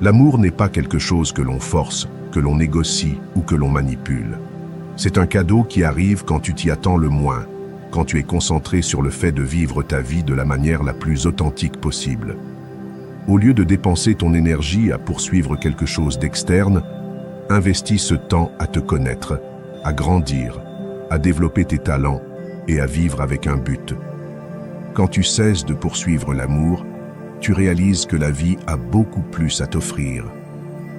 Speaker 1: L'amour n'est pas quelque chose que l'on force, que l'on négocie ou que l'on manipule. C'est un cadeau qui arrive quand tu t'y attends le moins, quand tu es concentré sur le fait de vivre ta vie de la manière la plus authentique possible. Au lieu de dépenser ton énergie à poursuivre quelque chose d'externe, investis ce temps à te connaître, à grandir, à développer tes talents et à vivre avec un but. Quand tu cesses de poursuivre l'amour, tu réalises que la vie a beaucoup plus à t'offrir.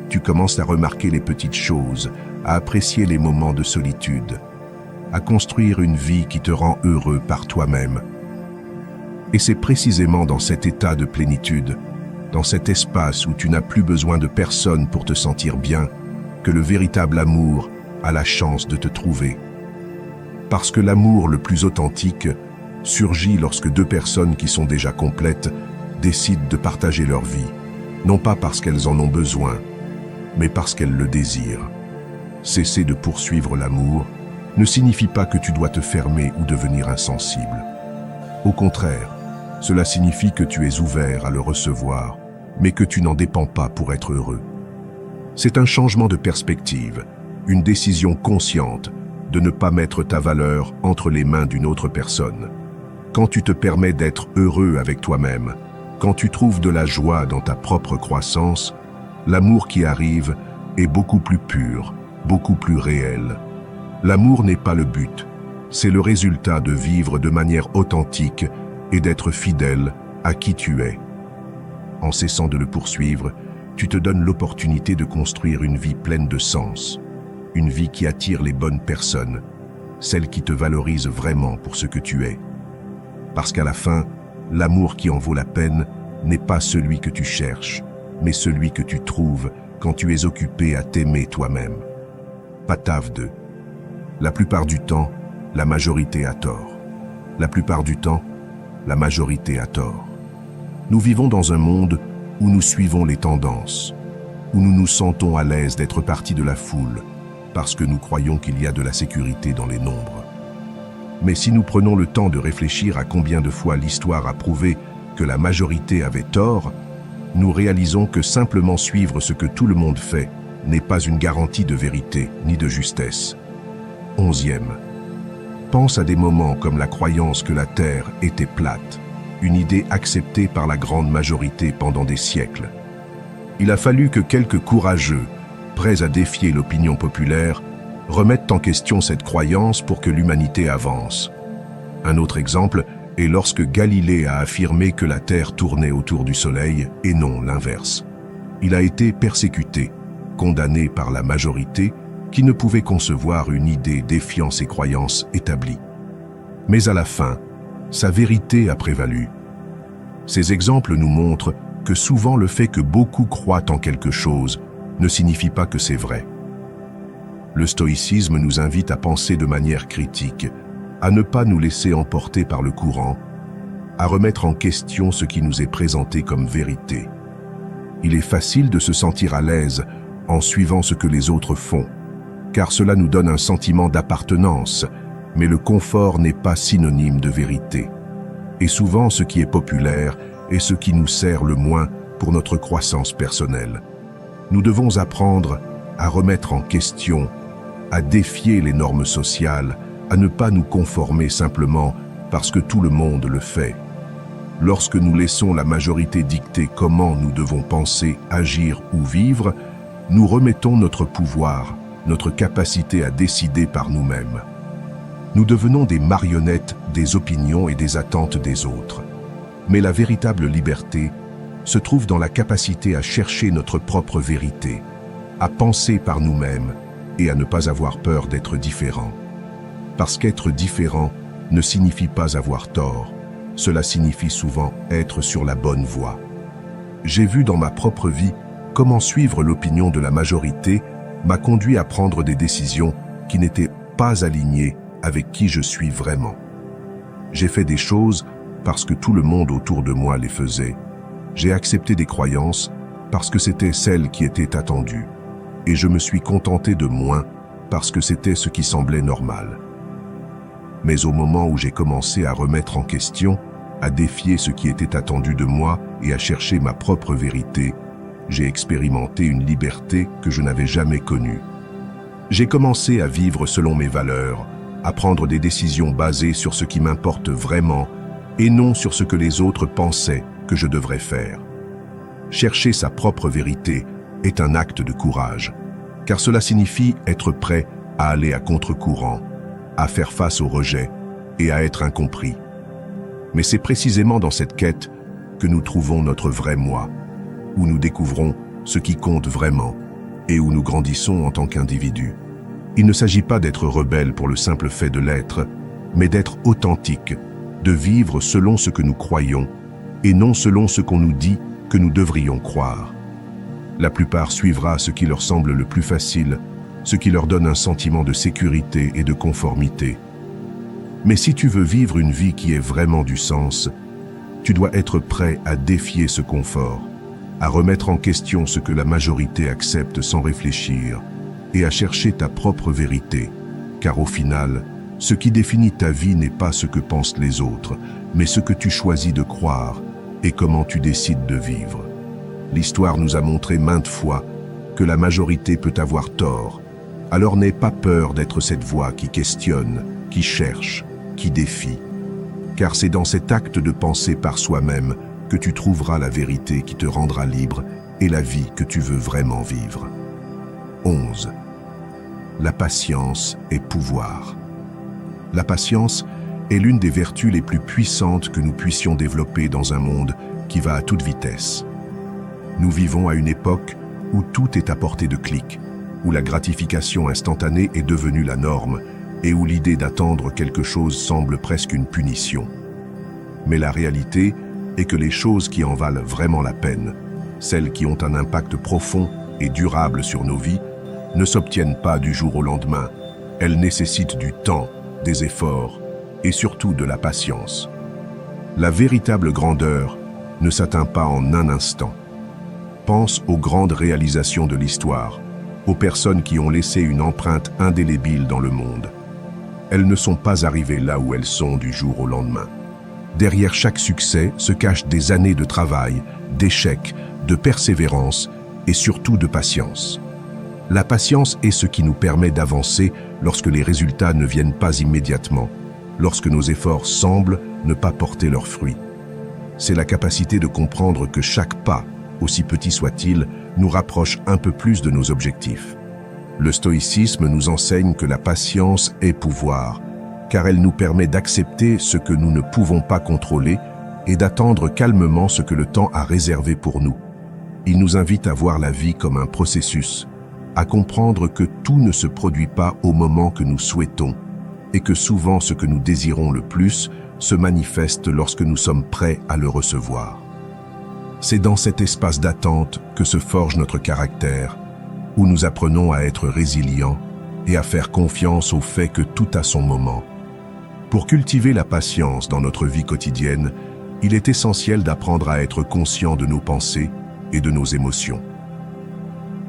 Speaker 1: Tu commences à remarquer les petites choses, à apprécier les moments de solitude, à construire une vie qui te rend heureux par toi-même. Et c'est précisément dans cet état de plénitude, dans cet espace où tu n'as plus besoin de personne pour te sentir bien, que le véritable amour a la chance de te trouver. Parce que l'amour le plus authentique surgit lorsque deux personnes qui sont déjà complètes décident de partager leur vie, non pas parce qu'elles en ont besoin, mais parce qu'elles le désirent. Cesser de poursuivre l'amour ne signifie pas que tu dois te fermer ou devenir insensible. Au contraire, cela signifie que tu es ouvert à le recevoir, mais que tu n'en dépends pas pour être heureux. C'est un changement de perspective, une décision consciente de ne pas mettre ta valeur entre les mains d'une autre personne. Quand tu te permets d'être heureux avec toi-même, quand tu trouves de la joie dans ta propre croissance, l'amour qui arrive est beaucoup plus pur, beaucoup plus réel. L'amour n'est pas le but, c'est le résultat de vivre de manière authentique et d'être fidèle à qui tu es. En cessant de le poursuivre, tu te donnes l'opportunité de construire une vie pleine de sens, une vie qui attire les bonnes personnes, celles qui te valorisent vraiment pour ce que tu es. Parce qu'à la fin, l'amour qui en vaut la peine n'est pas celui que tu cherches, mais celui que tu trouves quand tu es occupé à t'aimer toi-même. Patave 2. La plupart du temps, la majorité a tort. La plupart du temps, la majorité a tort. Nous vivons dans un monde où nous suivons les tendances, où nous nous sentons à l'aise d'être partie de la foule, parce que nous croyons qu'il y a de la sécurité dans les nombres. Mais si nous prenons le temps de réfléchir à combien de fois l'histoire a prouvé que la majorité avait tort, nous réalisons que simplement suivre ce que tout le monde fait n'est pas une garantie de vérité ni de justesse. 11e. Pense à des moments comme la croyance que la Terre était plate, une idée acceptée par la grande majorité pendant des siècles. Il a fallu que quelques courageux, prêts à défier l'opinion populaire, remettent en question cette croyance pour que l'humanité avance. Un autre exemple est lorsque Galilée a affirmé que la Terre tournait autour du Soleil et non l'inverse. Il a été persécuté, condamné par la majorité qui ne pouvait concevoir une idée défiant ses croyances établies. Mais à la fin, sa vérité a prévalu. Ces exemples nous montrent que souvent le fait que beaucoup croient en quelque chose ne signifie pas que c'est vrai. Le stoïcisme nous invite à penser de manière critique, à ne pas nous laisser emporter par le courant, à remettre en question ce qui nous est présenté comme vérité. Il est facile de se sentir à l'aise en suivant ce que les autres font, car cela nous donne un sentiment d'appartenance, mais le confort n'est pas synonyme de vérité. Et souvent, ce qui est populaire est ce qui nous sert le moins pour notre croissance personnelle. Nous devons apprendre à remettre en question, à défier les normes sociales, à ne pas nous conformer simplement parce que tout le monde le fait. Lorsque nous laissons la majorité dicter comment nous devons penser, agir ou vivre, nous remettons notre pouvoir, notre capacité à décider par nous-mêmes. Nous devenons des marionnettes des opinions et des attentes des autres. Mais la véritable liberté se trouve dans la capacité à chercher notre propre vérité, à penser par nous-mêmes et à ne pas avoir peur d'être différent. Parce qu'être différent ne signifie pas avoir tort, cela signifie souvent être sur la bonne voie. J'ai vu dans ma propre vie comment suivre l'opinion de la majorité m'a conduit à prendre des décisions qui n'étaient pas alignées avec qui je suis vraiment. J'ai fait des choses parce que tout le monde autour de moi les faisait. J'ai accepté des croyances parce que c'était celles qui étaient attendues. Et je me suis contenté de moins parce que c'était ce qui semblait normal. Mais au moment où j'ai commencé à remettre en question, à défier ce qui était attendu de moi et à chercher ma propre vérité, j'ai expérimenté une liberté que je n'avais jamais connue. J'ai commencé à vivre selon mes valeurs, à prendre des décisions basées sur ce qui m'importe vraiment et non sur ce que les autres pensaient que je devrais faire. Chercher sa propre vérité est un acte de courage, car cela signifie être prêt à aller à contre-courant, à faire face au rejet et à être incompris. Mais c'est précisément dans cette quête que nous trouvons notre vrai moi, où nous découvrons ce qui compte vraiment et où nous grandissons en tant qu'individus. Il ne s'agit pas d'être rebelle pour le simple fait de l'être, mais d'être authentique, de vivre selon ce que nous croyons et non selon ce qu'on nous dit que nous devrions croire. La plupart suivra ce qui leur semble le plus facile, ce qui leur donne un sentiment de sécurité et de conformité. Mais si tu veux vivre une vie qui ait vraiment du sens, tu dois être prêt à défier ce confort, à remettre en question ce que la majorité accepte sans réfléchir, et à chercher ta propre vérité, car au final, ce qui définit ta vie n'est pas ce que pensent les autres, mais ce que tu choisis de croire et comment tu décides de vivre. L'histoire nous a montré maintes fois que la majorité peut avoir tort, alors n'aie pas peur d'être cette voix qui questionne, qui cherche, qui défie. Car c'est dans cet acte de penser par soi-même que tu trouveras la vérité qui te rendra libre et la vie que tu veux vraiment vivre. 11. La patience est pouvoir. La patience est l'une des vertus les plus puissantes que nous puissions développer dans un monde qui va à toute vitesse. Nous vivons à une époque où tout est à portée de clic, où la gratification instantanée est devenue la norme et où l'idée d'attendre quelque chose semble presque une punition. Mais la réalité est que les choses qui en valent vraiment la peine, celles qui ont un impact profond et durable sur nos vies, ne s'obtiennent pas du jour au lendemain. Elles nécessitent du temps, des efforts et surtout de la patience. La véritable grandeur ne s'atteint pas en un instant. Pense aux grandes réalisations de l'histoire, aux personnes qui ont laissé une empreinte indélébile dans le monde. Elles ne sont pas arrivées là où elles sont du jour au lendemain. Derrière chaque succès se cachent des années de travail, d'échecs, de persévérance et surtout de patience. La patience est ce qui nous permet d'avancer lorsque les résultats ne viennent pas immédiatement, lorsque nos efforts semblent ne pas porter leurs fruits. C'est la capacité de comprendre que chaque pas, aussi petit soit-il, nous rapproche un peu plus de nos objectifs. Le stoïcisme nous enseigne que la patience est pouvoir, car elle nous permet d'accepter ce que nous ne pouvons pas contrôler et d'attendre calmement ce que le temps a réservé pour nous. Il nous invite à voir la vie comme un processus, à comprendre que tout ne se produit pas au moment que nous souhaitons et que souvent ce que nous désirons le plus se manifeste lorsque nous sommes prêts à le recevoir. C'est dans cet espace d'attente que se forge notre caractère, où nous apprenons à être résilients et à faire confiance au fait que tout a son moment. Pour cultiver la patience dans notre vie quotidienne, il est essentiel d'apprendre à être conscient de nos pensées et de nos émotions.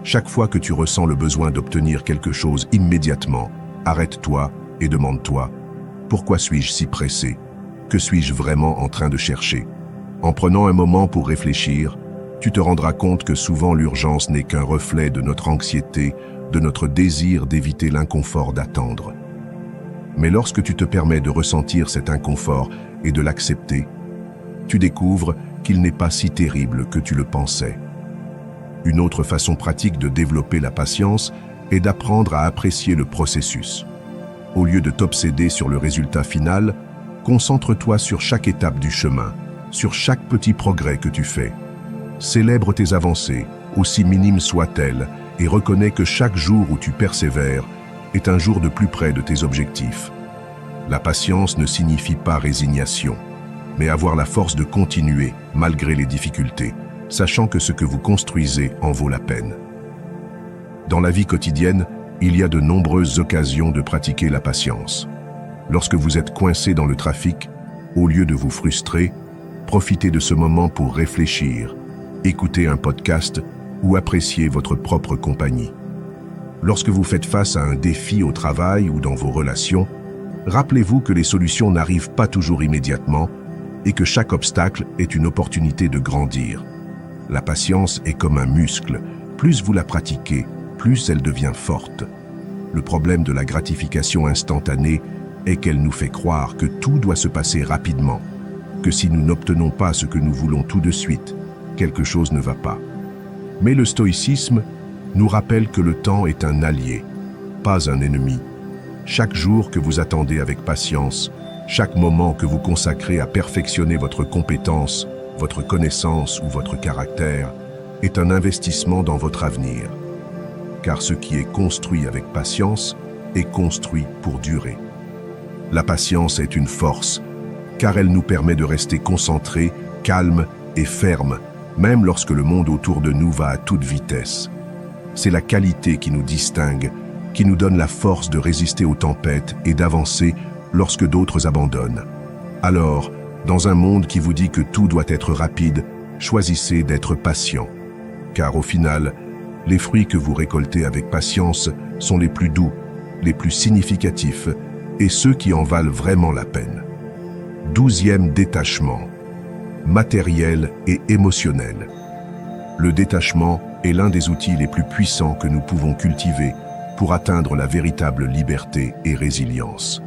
Speaker 1: Chaque fois que tu ressens le besoin d'obtenir quelque chose immédiatement, arrête-toi et demande-toi « Pourquoi suis-je si pressé ? Que suis-je vraiment en train de chercher ?» En prenant un moment pour réfléchir, tu te rendras compte que souvent l'urgence n'est qu'un reflet de notre anxiété, de notre désir d'éviter l'inconfort d'attendre. Mais lorsque tu te permets de ressentir cet inconfort et de l'accepter, tu découvres qu'il n'est pas si terrible que tu le pensais. Une autre façon pratique de développer la patience est d'apprendre à apprécier le processus. Au lieu de t'obséder sur le résultat final, concentre-toi sur chaque étape du chemin, sur chaque petit progrès que tu fais. Célèbre tes avancées, aussi minimes soient-elles, et reconnais que chaque jour où tu persévères est un jour de plus près de tes objectifs. La patience ne signifie pas résignation, mais avoir la force de continuer malgré les difficultés, sachant que ce que vous construisez en vaut la peine. Dans la vie quotidienne, il y a de nombreuses occasions de pratiquer la patience. Lorsque vous êtes coincé dans le trafic, au lieu de vous frustrer, profitez de ce moment pour réfléchir, écouter un podcast ou apprécier votre propre compagnie. Lorsque vous faites face à un défi au travail ou dans vos relations, rappelez-vous que les solutions n'arrivent pas toujours immédiatement et que chaque obstacle est une opportunité de grandir. La patience est comme un muscle. Plus vous la pratiquez, plus elle devient forte. Le problème de la gratification instantanée est qu'elle nous fait croire que tout doit se passer rapidement, que si nous n'obtenons pas ce que nous voulons tout de suite, quelque chose ne va pas. Mais le stoïcisme nous rappelle que le temps est un allié, pas un ennemi. Chaque jour que vous attendez avec patience, chaque moment que vous consacrez à perfectionner votre compétence, votre connaissance ou votre caractère, est un investissement dans votre avenir. Car ce qui est construit avec patience est construit pour durer. La patience est une force, car elle nous permet de rester concentrés, calmes et fermes, même lorsque le monde autour de nous va à toute vitesse. C'est la qualité qui nous distingue, qui nous donne la force de résister aux tempêtes et d'avancer lorsque d'autres abandonnent. Alors, dans un monde qui vous dit que tout doit être rapide, choisissez d'être patient. Car au final, les fruits que vous récoltez avec patience sont les plus doux, les plus significatifs et ceux qui en valent vraiment la peine. 12e détachement, matériel et émotionnel. Le détachement est l'un des outils les plus puissants que nous pouvons cultiver pour atteindre la véritable liberté et résilience.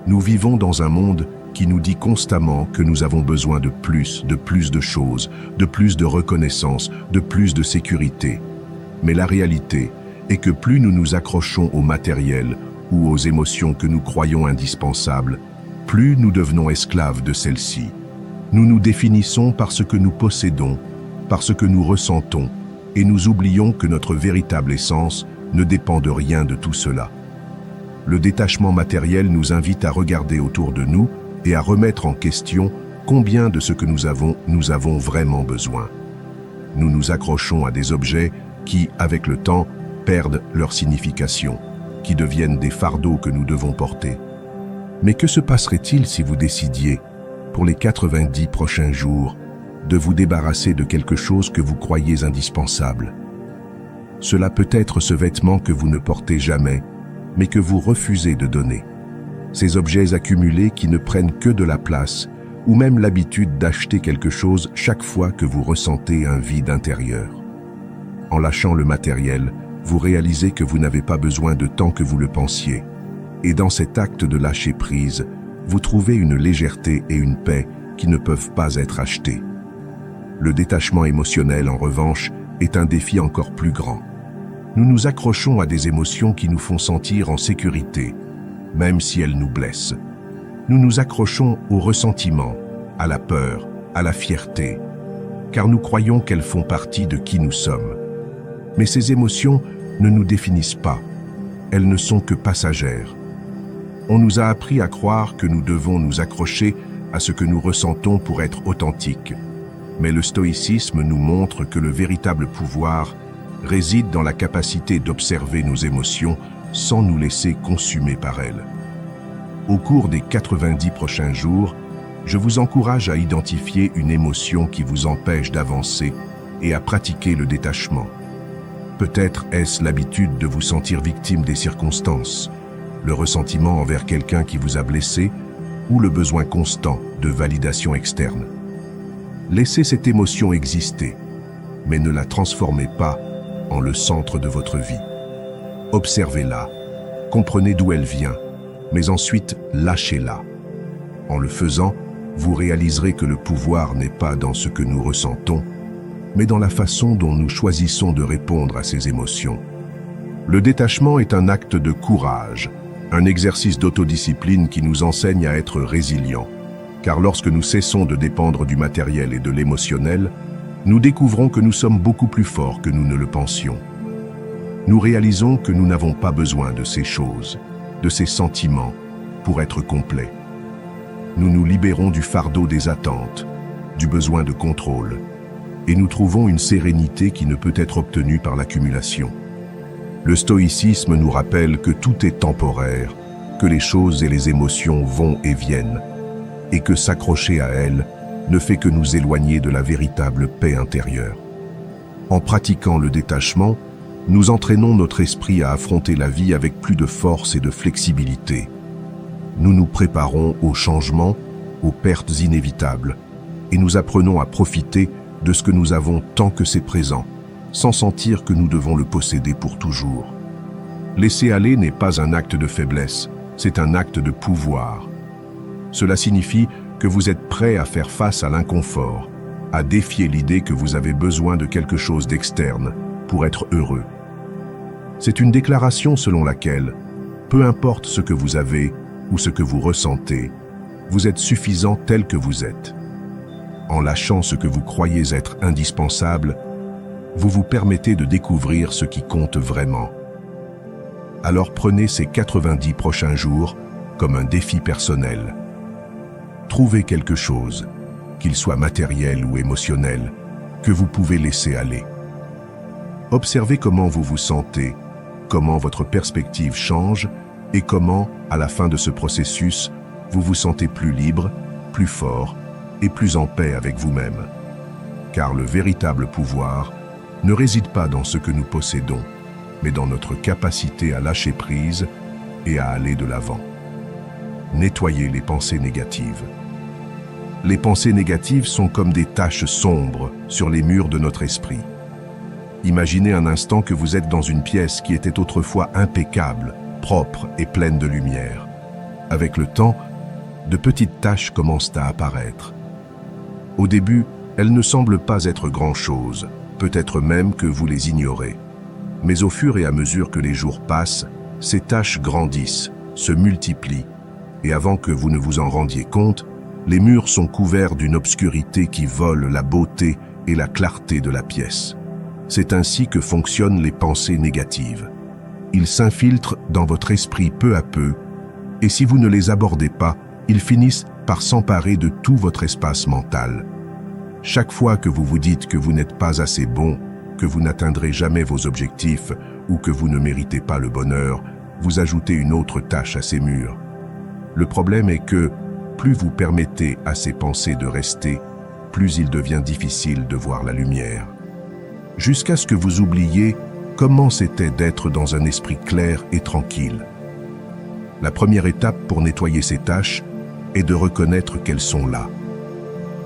Speaker 1: Nous vivons dans un monde qui nous dit constamment que nous avons besoin de plus de choses, de plus de reconnaissance, de plus de sécurité. Mais la réalité est que plus nous nous accrochons au matériel ou aux émotions que nous croyons indispensables, plus nous devenons esclaves de celles-ci. Nous nous définissons par ce que nous possédons, par ce que nous ressentons, et nous oublions que notre véritable essence ne dépend de rien de tout cela. Le détachement matériel nous invite à regarder autour de nous et à remettre en question combien de ce que nous avons vraiment besoin. Nous nous accrochons à des objets qui, avec le temps, perdent leur signification, qui deviennent des fardeaux que nous devons porter. Mais que se passerait-il si vous décidiez, pour les 90 prochains jours, de vous débarrasser de quelque chose que vous croyez indispensable? Cela peut être ce vêtement que vous ne portez jamais, mais que vous refusez de donner. Ces objets accumulés qui ne prennent que de la place, ou même l'habitude d'acheter quelque chose chaque fois que vous ressentez un vide intérieur. En lâchant le matériel, vous réalisez que vous n'avez pas besoin de tant que vous le pensiez. Et dans cet acte de lâcher prise, vous trouvez une légèreté et une paix qui ne peuvent pas être achetées. Le détachement émotionnel, en revanche, est un défi encore plus grand. Nous nous accrochons à des émotions qui nous font sentir en sécurité, même si elles nous blessent. Nous nous accrochons au ressentiment, à la peur, à la fierté, car nous croyons qu'elles font partie de qui nous sommes. Mais ces émotions ne nous définissent pas, elles ne sont que passagères. On nous a appris à croire que nous devons nous accrocher à ce que nous ressentons pour être authentiques. Mais le stoïcisme nous montre que le véritable pouvoir réside dans la capacité d'observer nos émotions sans nous laisser consumer par elles. Au cours des 90 prochains jours, je vous encourage à identifier une émotion qui vous empêche d'avancer et à pratiquer le détachement. Peut-être est-ce l'habitude de vous sentir victime des circonstances, le ressentiment envers quelqu'un qui vous a blessé ou le besoin constant de validation externe. Laissez cette émotion exister, mais ne la transformez pas en le centre de votre vie. Observez-la, comprenez d'où elle vient, mais ensuite lâchez-la. En le faisant, vous réaliserez que le pouvoir n'est pas dans ce que nous ressentons, mais dans la façon dont nous choisissons de répondre à ces émotions. Le détachement est un acte de courage, un exercice d'autodiscipline qui nous enseigne à être résilients. Car lorsque nous cessons de dépendre du matériel et de l'émotionnel, nous découvrons que nous sommes beaucoup plus forts que nous ne le pensions. Nous réalisons que nous n'avons pas besoin de ces choses, de ces sentiments, pour être complets. Nous nous libérons du fardeau des attentes, du besoin de contrôle, et nous trouvons une sérénité qui ne peut être obtenue par l'accumulation. Le stoïcisme nous rappelle que tout est temporaire, que les choses et les émotions vont et viennent, et que s'accrocher à elles ne fait que nous éloigner de la véritable paix intérieure. En pratiquant le détachement, nous entraînons notre esprit à affronter la vie avec plus de force et de flexibilité. Nous nous préparons aux changements, aux pertes inévitables, et nous apprenons à profiter de ce que nous avons tant que c'est présent, sans sentir que nous devons le posséder pour toujours. Laisser aller n'est pas un acte de faiblesse, c'est un acte de pouvoir. Cela signifie que vous êtes prêt à faire face à l'inconfort, à défier l'idée que vous avez besoin de quelque chose d'externe pour être heureux. C'est une déclaration selon laquelle, peu importe ce que vous avez ou ce que vous ressentez, vous êtes suffisant tel que vous êtes. En lâchant ce que vous croyez être indispensable, vous vous permettez de découvrir ce qui compte vraiment. Alors prenez ces 90 prochains jours comme un défi personnel. Trouvez quelque chose, qu'il soit matériel ou émotionnel, que vous pouvez laisser aller. Observez comment vous vous sentez, comment votre perspective change et comment, à la fin de ce processus, vous vous sentez plus libre, plus fort et plus en paix avec vous-même. Car le véritable pouvoir ne réside pas dans ce que nous possédons, mais dans notre capacité à lâcher prise et à aller de l'avant. Nettoyez les pensées négatives. Les pensées négatives sont comme des taches sombres sur les murs de notre esprit. Imaginez un instant que vous êtes dans une pièce qui était autrefois impeccable, propre et pleine de lumière. Avec le temps, de petites taches commencent à apparaître. Au début, elles ne semblent pas être grand-chose, peut-être même que vous les ignorez. Mais au fur et à mesure que les jours passent, ces taches grandissent, se multiplient, et avant que vous ne vous en rendiez compte, les murs sont couverts d'une obscurité qui vole la beauté et la clarté de la pièce. C'est ainsi que fonctionnent les pensées négatives. Ils s'infiltrent dans votre esprit peu à peu, et si vous ne les abordez pas, ils finissent par s'emparer de tout votre espace mental. Chaque fois que vous vous dites que vous n'êtes pas assez bon, que vous n'atteindrez jamais vos objectifs ou que vous ne méritez pas le bonheur, vous ajoutez une autre tâche à ces murs. Le problème est que, plus vous permettez à ces pensées de rester, plus il devient difficile de voir la lumière. Jusqu'à ce que vous oubliez comment c'était d'être dans un esprit clair et tranquille. La première étape pour nettoyer ces tâches est de reconnaître qu'elles sont là.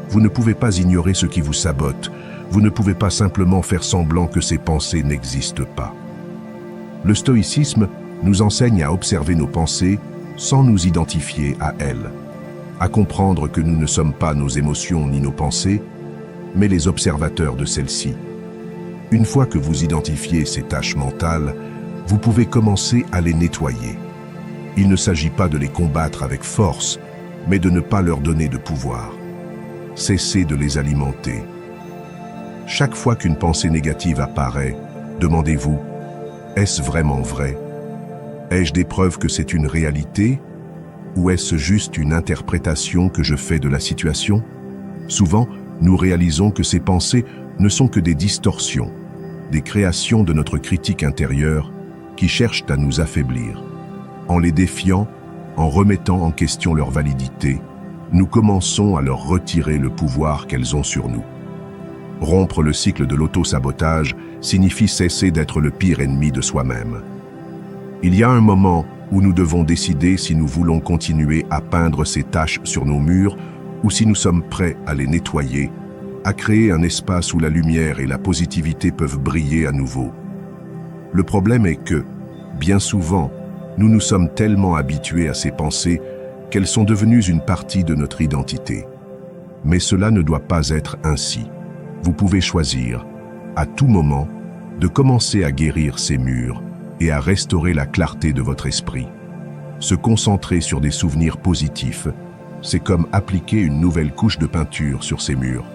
Speaker 1: Vous ne pouvez pas ignorer ce qui vous sabote, vous ne pouvez pas simplement faire semblant que ces pensées n'existent pas. Le stoïcisme nous enseigne à observer nos pensées sans nous identifier à elles, à comprendre que nous ne sommes pas nos émotions ni nos pensées, mais les observateurs de celles-ci. Une fois que vous identifiez ces tâches mentales, vous pouvez commencer à les nettoyer. Il ne s'agit pas de les combattre avec force, mais de ne pas leur donner de pouvoir. Cessez de les alimenter. Chaque fois qu'une pensée négative apparaît, demandez-vous, est-ce vraiment vrai? Ai-je des preuves que c'est une réalité? Ou est-ce juste une interprétation que je fais de la situation? Souvent, nous réalisons que ces pensées ne sont que des distorsions, des créations de notre critique intérieure qui cherchent à nous affaiblir. En les défiant, en remettant en question leur validité, nous commençons à leur retirer le pouvoir qu'elles ont sur nous. Rompre le cycle de l'auto-sabotage signifie cesser d'être le pire ennemi de soi-même. Il y a un moment où nous devons décider si nous voulons continuer à peindre ces taches sur nos murs ou si nous sommes prêts à les nettoyer, à créer un espace où la lumière et la positivité peuvent briller à nouveau. Le problème est que, bien souvent, nous nous sommes tellement habitués à ces pensées qu'elles sont devenues une partie de notre identité. Mais cela ne doit pas être ainsi. Vous pouvez choisir, à tout moment, de commencer à guérir ces murs et à restaurer la clarté de votre esprit. Se concentrer sur des souvenirs positifs, c'est comme appliquer une nouvelle couche de peinture sur ces murs.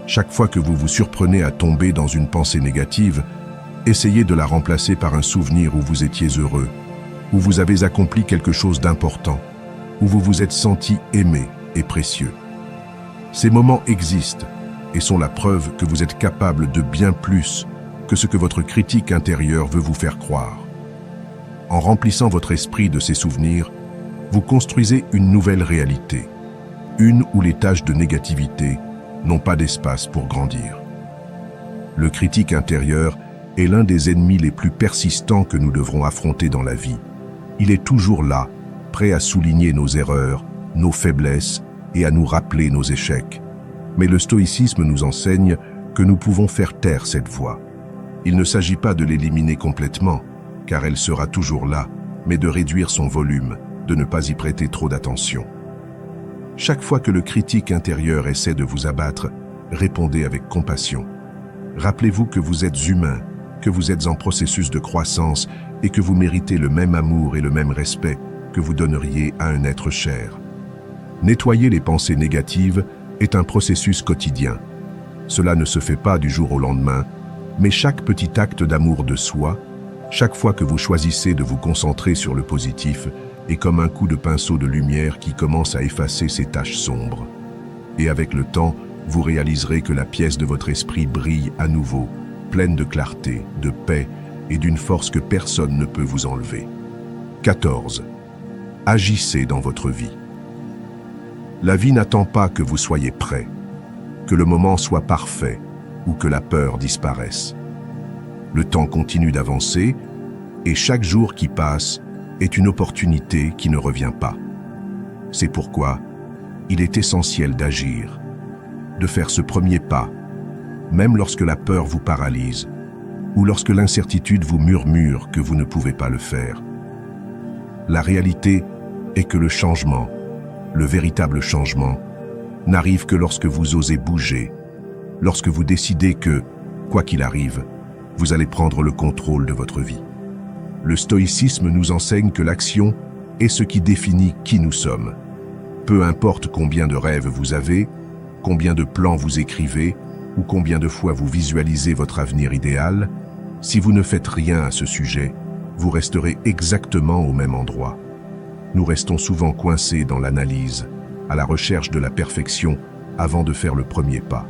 Speaker 1: Chaque fois que vous vous surprenez à tomber dans une pensée négative, essayez de la remplacer par un souvenir où vous étiez heureux, où vous avez accompli quelque chose d'important, où vous vous êtes senti aimé et précieux. Ces moments existent et sont la preuve que vous êtes capable de bien plus que ce que votre critique intérieure veut vous faire croire. En remplissant votre esprit de ces souvenirs, vous construisez une nouvelle réalité, une où les tâches de négativité n'ont pas d'espace pour grandir. Le critique intérieur est l'un des ennemis les plus persistants que nous devrons affronter dans la vie. Il est toujours là, prêt à souligner nos erreurs, nos faiblesses et à nous rappeler nos échecs. Mais le stoïcisme nous enseigne que nous pouvons faire taire cette voix. Il ne s'agit pas de l'éliminer complètement, car elle sera toujours là, mais de réduire son volume, de ne pas y prêter trop d'attention. Chaque fois que le critique intérieur essaie de vous abattre, répondez avec compassion. Rappelez-vous que vous êtes humain, que vous êtes en processus de croissance et que vous méritez le même amour et le même respect que vous donneriez à un être cher. Nettoyer les pensées négatives est un processus quotidien. Cela ne se fait pas du jour au lendemain, mais chaque petit acte d'amour de soi, chaque fois que vous choisissez de vous concentrer sur le positif, est comme un coup de pinceau de lumière qui commence à effacer ces taches sombres. Et avec le temps, vous réaliserez que la pièce de votre esprit brille à nouveau, pleine de clarté, de paix et d'une force que personne ne peut vous enlever. 14. Agissez dans votre vie. La vie n'attend pas que vous soyez prêt, que le moment soit parfait ou que la peur disparaisse. Le temps continue d'avancer et chaque jour qui passe est une opportunité qui ne revient pas. C'est pourquoi il est essentiel d'agir, de faire ce premier pas, même lorsque la peur vous paralyse ou lorsque l'incertitude vous murmure que vous ne pouvez pas le faire. La réalité est que le changement, le véritable changement, n'arrive que lorsque vous osez bouger, lorsque vous décidez que, quoi qu'il arrive, vous allez prendre le contrôle de votre vie. Le stoïcisme nous enseigne que l'action est ce qui définit qui nous sommes. Peu importe combien de rêves vous avez, combien de plans vous écrivez, ou combien de fois vous visualisez votre avenir idéal, si vous ne faites rien à ce sujet, vous resterez exactement au même endroit. Nous restons souvent coincés dans l'analyse, à la recherche de la perfection avant de faire le premier pas.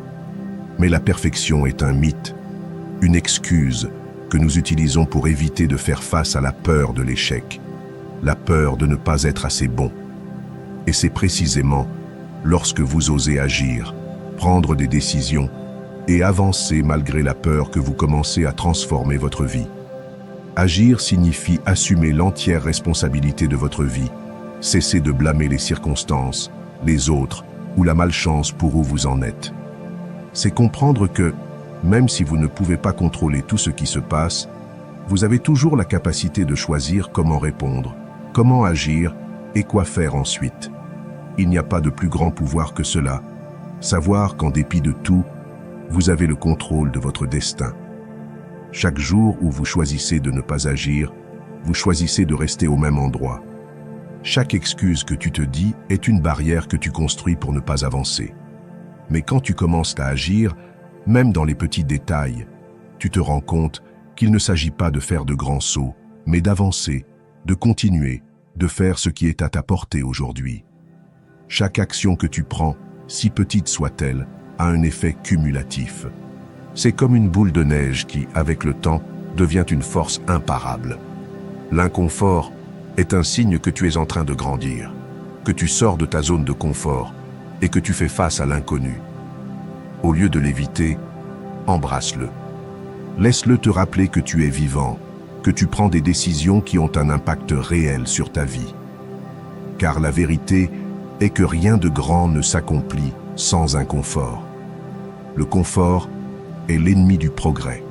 Speaker 1: Mais la perfection est un mythe, une excuse que nous utilisons pour éviter de faire face à la peur de l'échec, la peur de ne pas être assez bon. Et c'est précisément lorsque vous osez agir, prendre des décisions et avancer malgré la peur que vous commencez à transformer votre vie. Agir signifie assumer l'entière responsabilité de votre vie, cesser de blâmer les circonstances, les autres ou la malchance pour où vous en êtes. C'est comprendre que, même si vous ne pouvez pas contrôler tout ce qui se passe, vous avez toujours la capacité de choisir comment répondre, comment agir et quoi faire ensuite. Il n'y a pas de plus grand pouvoir que cela, savoir qu'en dépit de tout, vous avez le contrôle de votre destin. Chaque jour où vous choisissez de ne pas agir, vous choisissez de rester au même endroit. Chaque excuse que tu te dis est une barrière que tu construis pour ne pas avancer. Mais quand tu commences à agir, même dans les petits détails, tu te rends compte qu'il ne s'agit pas de faire de grands sauts, mais d'avancer, de continuer, de faire ce qui est à ta portée aujourd'hui. Chaque action que tu prends, si petite soit-elle, a un effet cumulatif. C'est comme une boule de neige qui, avec le temps, devient une force imparable. L'inconfort est un signe que tu es en train de grandir, que tu sors de ta zone de confort et que tu fais face à l'inconnu. Au lieu de l'éviter, embrasse-le. Laisse-le te rappeler que tu es vivant, que tu prends des décisions qui ont un impact réel sur ta vie. Car la vérité est que rien de grand ne s'accomplit sans inconfort. Le confort est l'ennemi du progrès.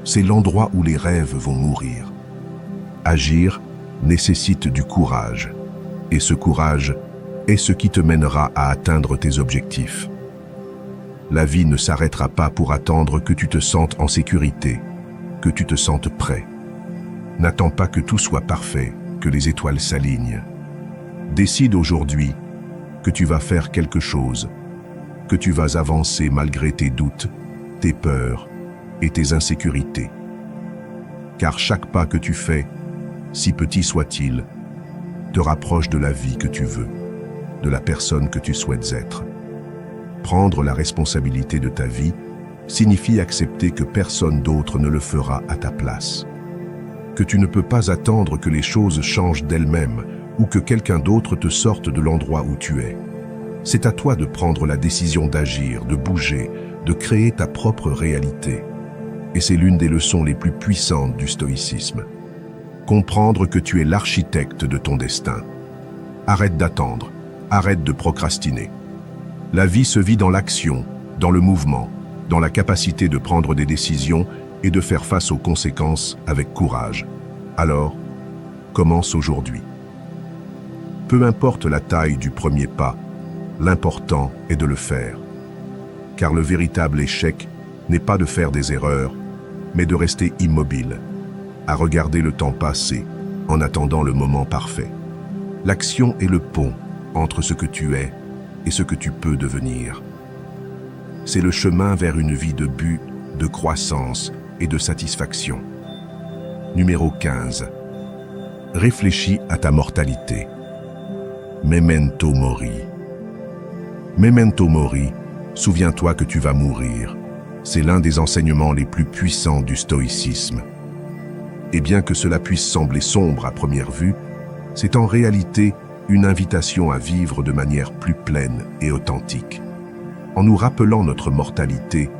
Speaker 1: C'est l'endroit où les rêves vont mourir. Agir nécessite du courage, et ce courage est ce qui te mènera à atteindre tes objectifs. La vie ne s'arrêtera pas pour attendre que tu te sentes en sécurité, que tu te sentes prêt. N'attends pas que tout soit parfait, que les étoiles s'alignent. Décide aujourd'hui que tu vas faire quelque chose, que tu vas avancer malgré tes doutes, tes peurs et tes insécurités. Car chaque pas que tu fais, si petit soit-il, te rapproche de la vie que tu veux, de la personne que tu souhaites être. Prendre la responsabilité de ta vie signifie accepter que personne d'autre ne le fera à ta place. Que tu ne peux pas attendre que les choses changent d'elles-mêmes ou que quelqu'un d'autre te sorte de l'endroit où tu es. C'est à toi de prendre la décision d'agir, de bouger, de créer ta propre réalité. Et c'est l'une des leçons les plus puissantes du stoïcisme. Comprendre que tu es l'architecte de ton destin. Arrête d'attendre, arrête de procrastiner. La vie se vit dans l'action, dans le mouvement, dans la capacité de prendre des décisions et de faire face aux conséquences avec courage. Alors, commence aujourd'hui. Peu importe la taille du premier pas, l'important est de le faire. Car le véritable échec n'est pas de faire des erreurs, mais de rester immobile, à regarder le temps passer, en attendant le moment parfait. L'action est le pont entre ce que tu es et ce que tu peux devenir. C'est le chemin vers une vie de but, de croissance et de satisfaction. Numéro 15. Réfléchis à ta mortalité. Memento mori. Memento mori, souviens-toi que tu vas mourir. C'est l'un des enseignements les plus puissants du stoïcisme. Et bien que cela puisse sembler sombre à première vue, c'est en réalité une invitation à vivre de manière plus pleine et authentique. En nous rappelant notre mortalité,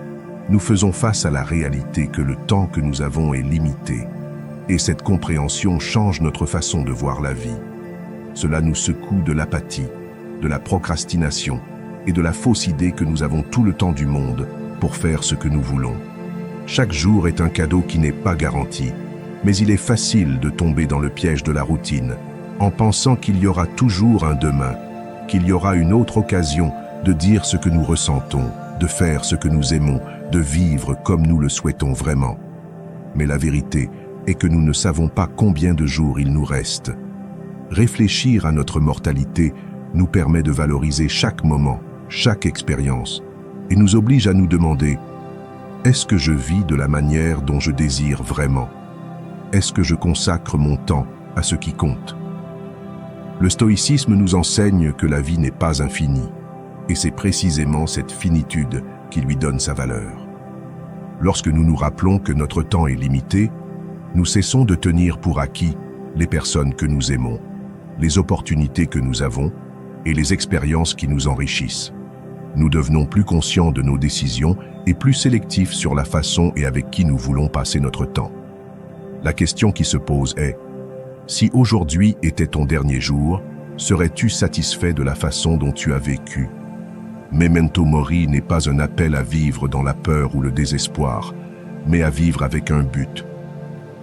Speaker 1: nous faisons face à la réalité que le temps que nous avons est limité, et cette compréhension change notre façon de voir la vie. Cela nous secoue de l'apathie, de la procrastination et de la fausse idée que nous avons tout le temps du monde pour faire ce que nous voulons. Chaque jour est un cadeau qui n'est pas garanti, mais il est facile de tomber dans le piège de la routine, en pensant qu'il y aura toujours un demain, qu'il y aura une autre occasion de dire ce que nous ressentons, de faire ce que nous aimons, de vivre comme nous le souhaitons vraiment. Mais la vérité est que nous ne savons pas combien de jours il nous reste. Réfléchir à notre mortalité nous permet de valoriser chaque moment, chaque expérience, et nous oblige à nous demander: est-ce que je vis de la manière dont je désire vraiment? Est-ce que je consacre mon temps à ce qui compte? Le stoïcisme nous enseigne que la vie n'est pas infinie, et c'est précisément cette finitude qui lui donne sa valeur. Lorsque nous nous rappelons que notre temps est limité, nous cessons de tenir pour acquis les personnes que nous aimons, les opportunités que nous avons et les expériences qui nous enrichissent. Nous devenons plus conscients de nos décisions et plus sélectifs sur la façon et avec qui nous voulons passer notre temps. La question qui se pose est: si aujourd'hui était ton dernier jour, serais-tu satisfait de la façon dont tu as vécu? Memento mori n'est pas un appel à vivre dans la peur ou le désespoir, mais à vivre avec un but.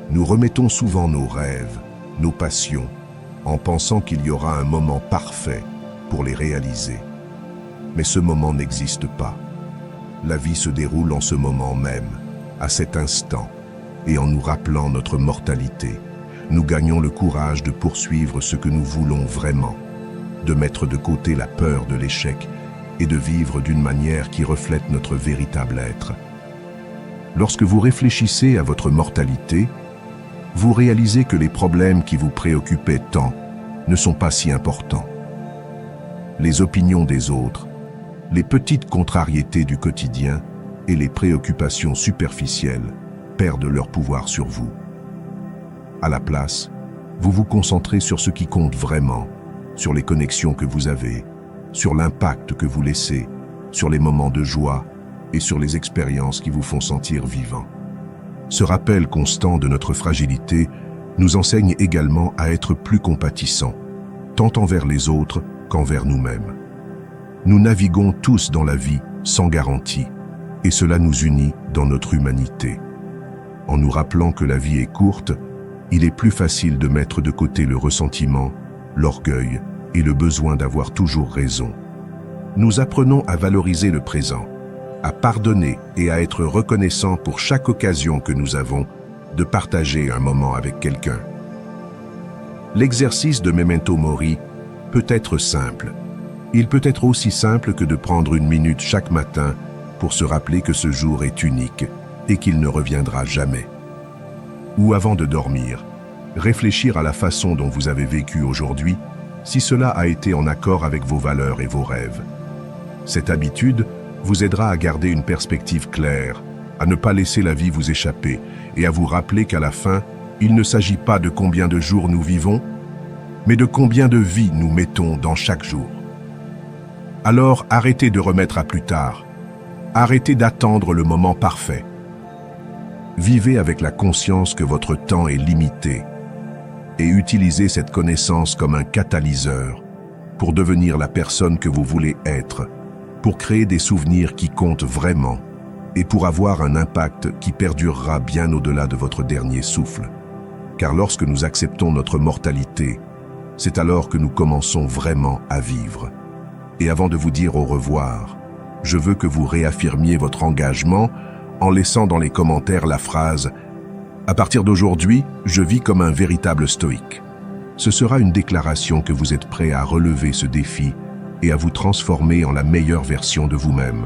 Speaker 1: Nous remettons souvent nos rêves, nos passions, en pensant qu'il y aura un moment parfait pour les réaliser. Mais ce moment n'existe pas. La vie se déroule en ce moment même, à cet instant, et en nous rappelant notre mortalité, nous gagnons le courage de poursuivre ce que nous voulons vraiment, de mettre de côté la peur de l'échec et de vivre d'une manière qui reflète notre véritable être. Lorsque vous réfléchissez à votre mortalité, vous réalisez que les problèmes qui vous préoccupaient tant ne sont pas si importants. Les opinions des autres, les petites contrariétés du quotidien et les préoccupations superficielles perdent leur pouvoir sur vous. À la place, vous vous concentrez sur ce qui compte vraiment, sur les connexions que vous avez, sur l'impact que vous laissez, sur les moments de joie et sur les expériences qui vous font sentir vivant. Ce rappel constant de notre fragilité nous enseigne également à être plus compatissants, tant envers les autres qu'envers nous-mêmes. Nous naviguons tous dans la vie sans garantie, et cela nous unit dans notre humanité. En nous rappelant que la vie est courte, il est plus facile de mettre de côté le ressentiment, l'orgueil et le besoin d'avoir toujours raison. Nous apprenons à valoriser le présent, à pardonner et à être reconnaissants pour chaque occasion que nous avons de partager un moment avec quelqu'un. L'exercice de Memento Mori peut être simple. Il peut être aussi simple que de prendre une minute chaque matin pour se rappeler que ce jour est unique et qu'il ne reviendra jamais. Ou avant de dormir, réfléchir à la façon dont vous avez vécu aujourd'hui, si cela a été en accord avec vos valeurs et vos rêves. Cette habitude vous aidera à garder une perspective claire, à ne pas laisser la vie vous échapper et à vous rappeler qu'à la fin, il ne s'agit pas de combien de jours nous vivons, mais de combien de vies nous mettons dans chaque jour. Alors arrêtez de remettre à plus tard, arrêtez d'attendre le moment parfait. Vivez avec la conscience que votre temps est limité et utilisez cette connaissance comme un catalyseur pour devenir la personne que vous voulez être, pour créer des souvenirs qui comptent vraiment et pour avoir un impact qui perdurera bien au-delà de votre dernier souffle. Car lorsque nous acceptons notre mortalité, c'est alors que nous commençons vraiment à vivre. Et avant de vous dire au revoir, je veux que vous réaffirmiez votre engagement en laissant dans les commentaires la phrase « À partir d'aujourd'hui, je vis comme un véritable stoïque ». Ce sera une déclaration que vous êtes prêt à relever ce défi et à vous transformer en la meilleure version de vous-même.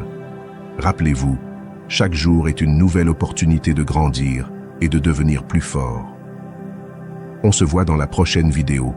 Speaker 1: Rappelez-vous, chaque jour est une nouvelle opportunité de grandir et de devenir plus fort. On se voit dans la prochaine vidéo.